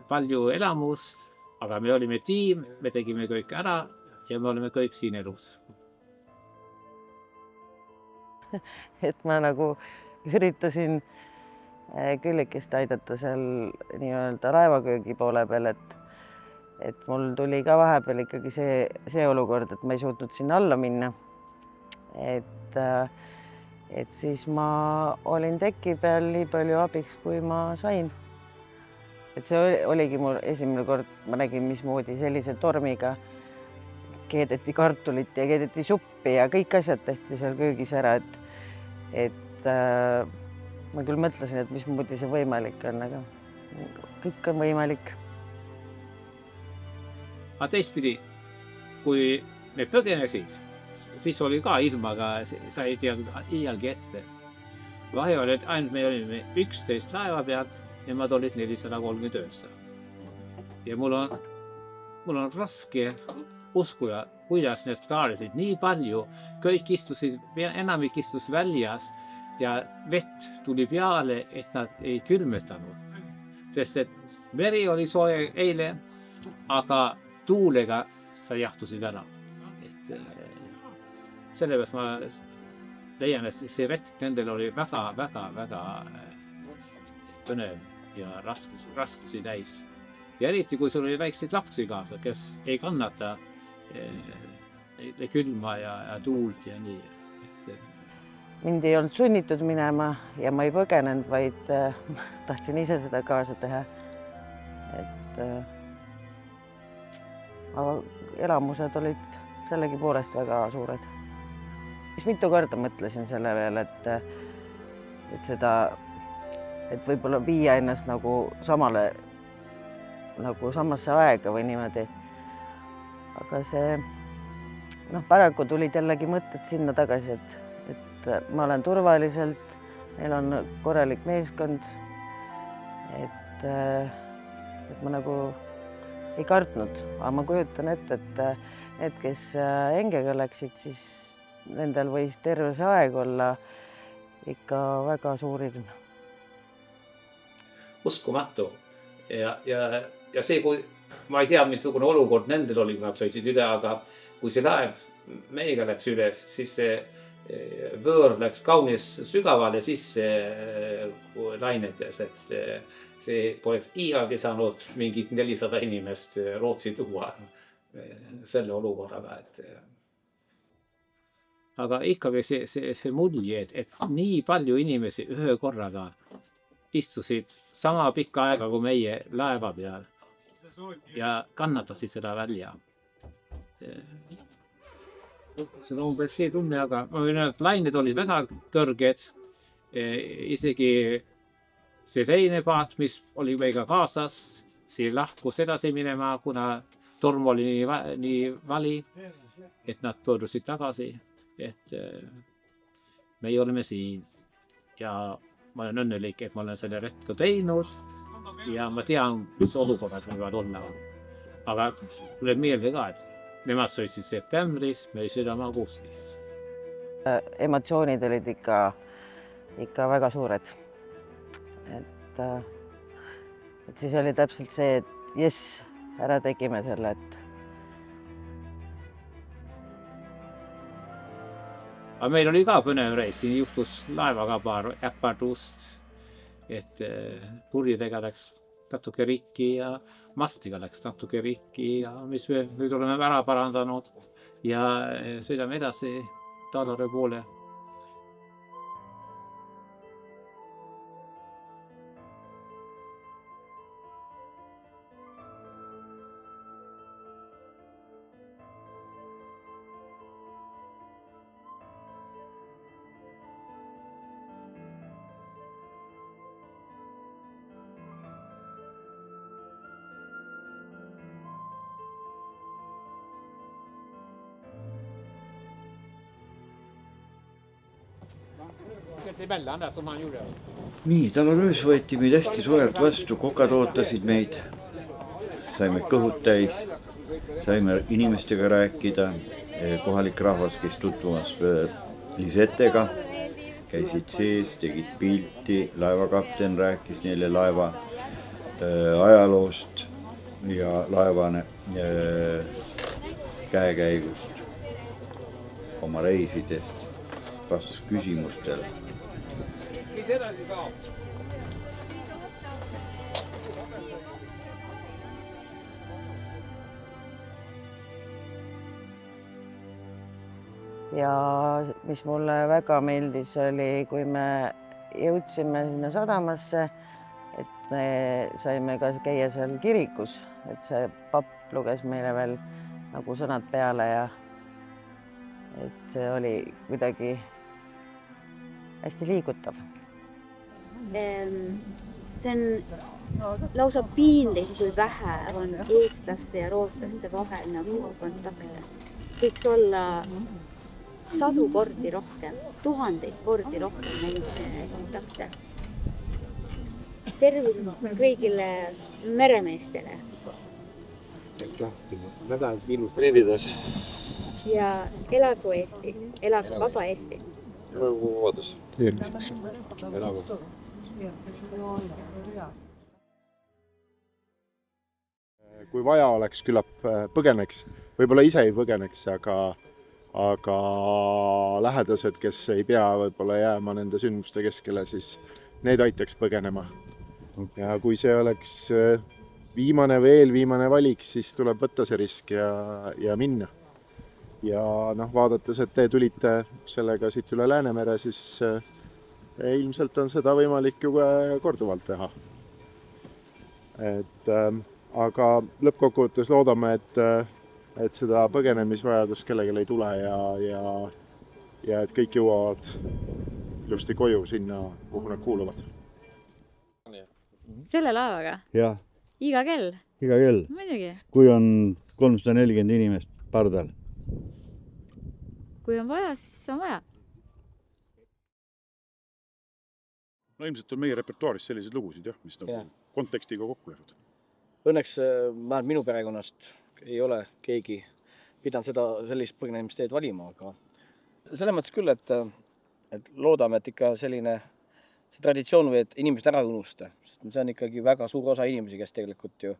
palju elamust, aga me olime tiim, me tegime kõik ära ja me oleme kõik siin elus. Et ma nagu üritasin Küllikist aidata seal nii-öelda laevaköögi poole peal, et mul tuli ka vahepeal ikkagi see olukord, et ma ei suutnud sinna alla minna. Et siis ma olin teki peal nii palju abiks, kui ma sain. Et see oligi mul esimene kord, ma nägin, mismoodi sellise tormiga keedeti kartulit ja keedeti suppi ja kõik asjad tehti seal köögis ära, et ma küll mõtlesin, et mismoodi see võimalik on, aga kõik on võimalik. Aga teistpidi, kui me põgenesid, siis oli ka ilmaga, sa ei teadnud iialgi ette. Vahe oli, et ainult me olime 11 laeva peal, nemad olid 439. Ja mul on raske uskuda, kuidas need klaarisid nii palju, kõik istusid, enamik istus väljas ja vett tuli peale, et nad ei külmetanud. Sest et meri oli soe eile, aga tuulega sa jahtusid ära. Sellepärast ma leian, et see retk nendel oli väga põnev ja raskusi täis. Ja eriti, kui sul oli väikseid lapsi kaasa, kes ei kannata külma ja tuult ja nii. Mind ei olnud sunnitud minema ja ma ei põgenenud, vaid tahtsin ise seda kaasa teha. Aga elamused olid sellegi poolest väga suured. Mitu korda mõtlesin selle veel, et võib-olla viia ennast nagu samasse aega või niimoodi. Aga paraku tulid jällegi mõtted sinna tagasi, et ma olen turvaliselt, meil on korralik meeskond, et ma nagu ei kartnud, aga ma kujutan ette, et need, kes Engega läksid, siis nendel võis terve see aeg olla ikka väga suur hirm. Uskumatu. Ja see, kui ma ei tea, missugune olukord nendel oli, kui nad sõitsid üle, aga kui see laev meiega läks üles, siis see võõr läks kaunis sügavale sisse lainetes, et see poleks iialgi saanud mingit 400 inimest Rootsi tuua selle olukorraga. Aga ikkagi see mulje, et nii palju inimesi ühe korraga istusid sama pikka aega kui meie laeva peal ja kannatasid seda välja. See on umbes see tunne, aga ma võin öelda, et lained olid väga kõrged. Isegi see teine paat, mis oli meiga kaasas, see lahkus edasi minema, kuna torm oli nii vali, et nad pöördusid tagasi. Et meie oleme siin ja ma olen õnnelik, et ma olen selle retku teinud ja ma tean, mis olukorrad võivad olla. Aga tuleb meelde ka, et nemad sõitsid septembris, me sõidame augustis. Emotsioonid olid ikka väga suured. Et siis oli täpselt see, et jess, ära tegime selle, Aga meil oli ka põnev reis, siin juhtus laevaga paar äpardust, et purjedega läks natuke rikki ja mastiga läks natuke rikki ja mis me nüüd oleme ära parandanud ja sõidame edasi Talare poole. nii, Talaröös võeti meid hästi soojalt vastu, kokad ootasid meid. Saime kõhud täis, saime inimestega rääkida. Kohalik rahvas, kes tutvumas Lisetega, käisid sees, tegid pilti, laevakapten rääkis neile laeva ajaloost ja laevane käekäigust, oma reisidest, vastas küsimustele. Mis edasi saab? Ja mis mulle väga meeldis oli, kui me jõudsime sinna sadamasse, et me saime ka käia seal kirikus, et see papp luges meile veel nagu sõnad peale ja et see oli kuidagi hästi liigutav. See on lausa piinlik, kui vähe on eestlaste ja rootslaste vahel nagu kontakte. Võiks olla 100 kordi rohkem, 1000 kordi rohkem neid kontakte. Tervist kõigile meremeestele. Väga ilus reisides. Ja elagu Eesti, elagu vaba Eesti. Vabadus. Elagu. Kui vaja oleks, küllap põgeneks. Võib-olla ise ei põgeneks, aga lähedased, kes ei pea võib-olla jääma nende sündmuste keskele, siis need aitaks põgenema. Ja kui see oleks viimane valik, siis tuleb võtta see risk ja minna. Ja vaadates, et te tulite sellega siit üle Läänemere, siis ilmselt on seda võimalik ju korduvalt teha. Aga lõppkokkuvõttes loodame, et seda põgenemisvajadust kellelgi ei tule ja et kõik jõuavad ilusti koju sinna, kuhu nad kuuluvad. Selle laevaga? Jah. Iga kell? Iga kell. Muidugi. Kui on 340 inimest pardal. Kui on vaja, siis on vaja. No ilmselt on meie repertuaaris sellised lugusid, mis kontekstiga kokku lähevad. Õnneks minu perekonnast ei ole keegi pidanud sellist põgenemisteed valima, aga selles mõttes küll, et loodame, et ikka selline traditsioon või et inimesed ära unusta. Sest see on ikkagi väga suur osa inimesi, kes tegelikult ju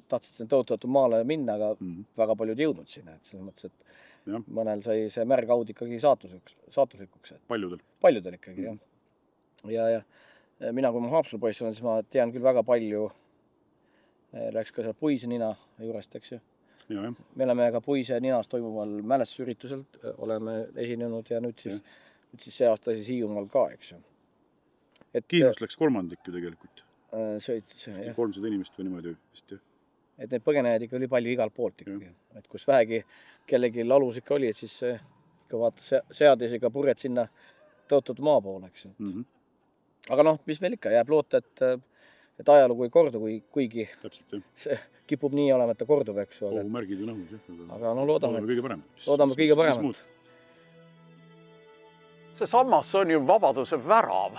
tahtsid sinna tõotatud maale minna, aga väga paljud jõudnud sinna. Selles mõttes, et mõnel sai see märgaud ikkagi saatuslikuks. Paljudel? Paljudel ikkagi, jah. Ja mina, kui ma Haapsalu poiss olen, siis ma tean küll väga palju. Läks ka seal Puise nina juurest, eks ju. Me oleme ka Puise ninas toimuval mälestusürituselt oleme esinenud ja nüüd siis see aasta siis Hiiumaal ka, eks ju. Kiinust läks kolmandik ju tegelikult. 300 inimest või niimoodi vist, jah. Et need põgenejaid ikka oli palju igalt poolt ikkagi. Et kus vähegi kellegi alus ikka oli, et siis ikka vaata seadis ikka purjed sinna tõotatud maa poole, eks ju. Aga mis meil ikka jääb loota, et ajalugu ei kordu, kuigi see kipub nii olema, et ta kordub, eks ju. Ohumärgid on õhus, jah. Aga loodame kõige paremat. See sammas on ju vabaduse värav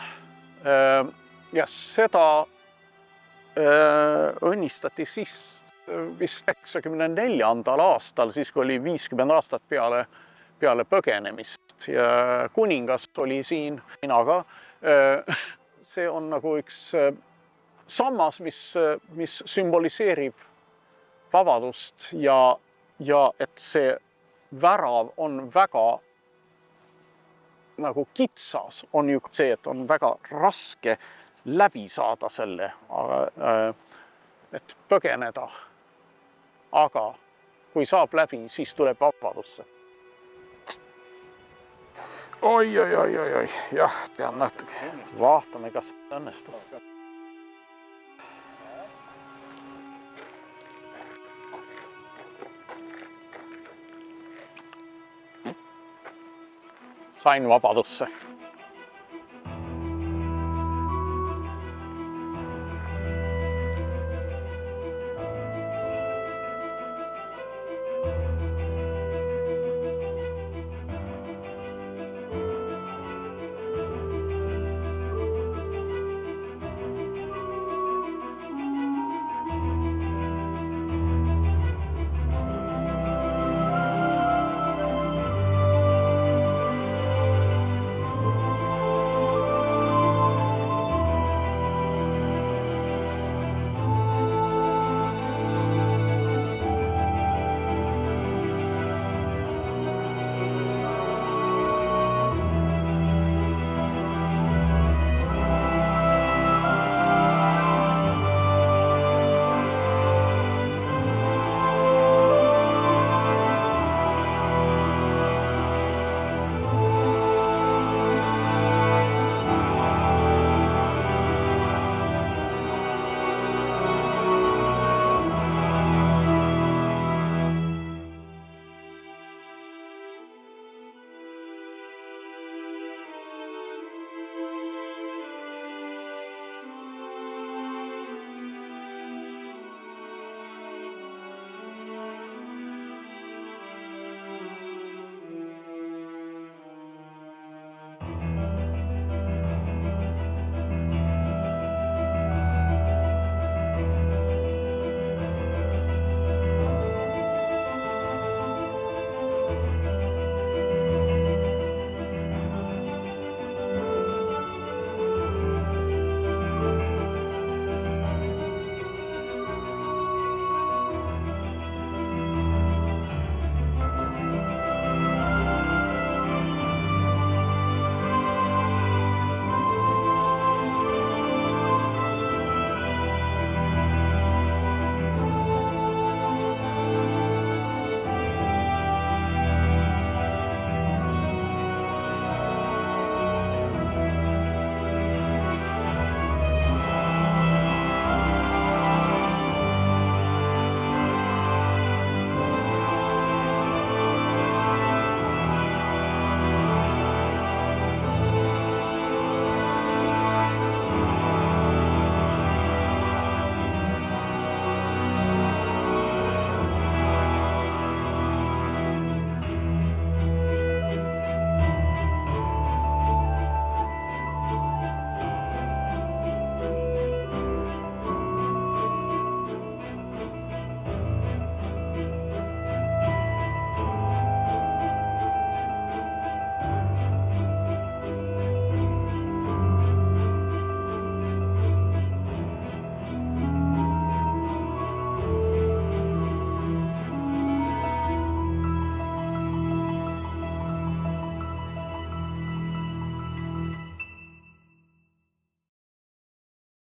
ja seda õnnistati siis vist 94. aastal, siis kui oli 50 aastat peale põgenemist ja kuningas oli siin, mina ka. See on nagu üks sammas, mis sümboliseerib vabadust ja et see värav on väga nagu kitsas, on ju see, et on väga raske läbi saada selle, et põgeneda. Aga kui saab läbi, siis tuleb vabadusse. Oi, jah, pean natuke. Vaatame, kas õnnestub. Sain vabadusse.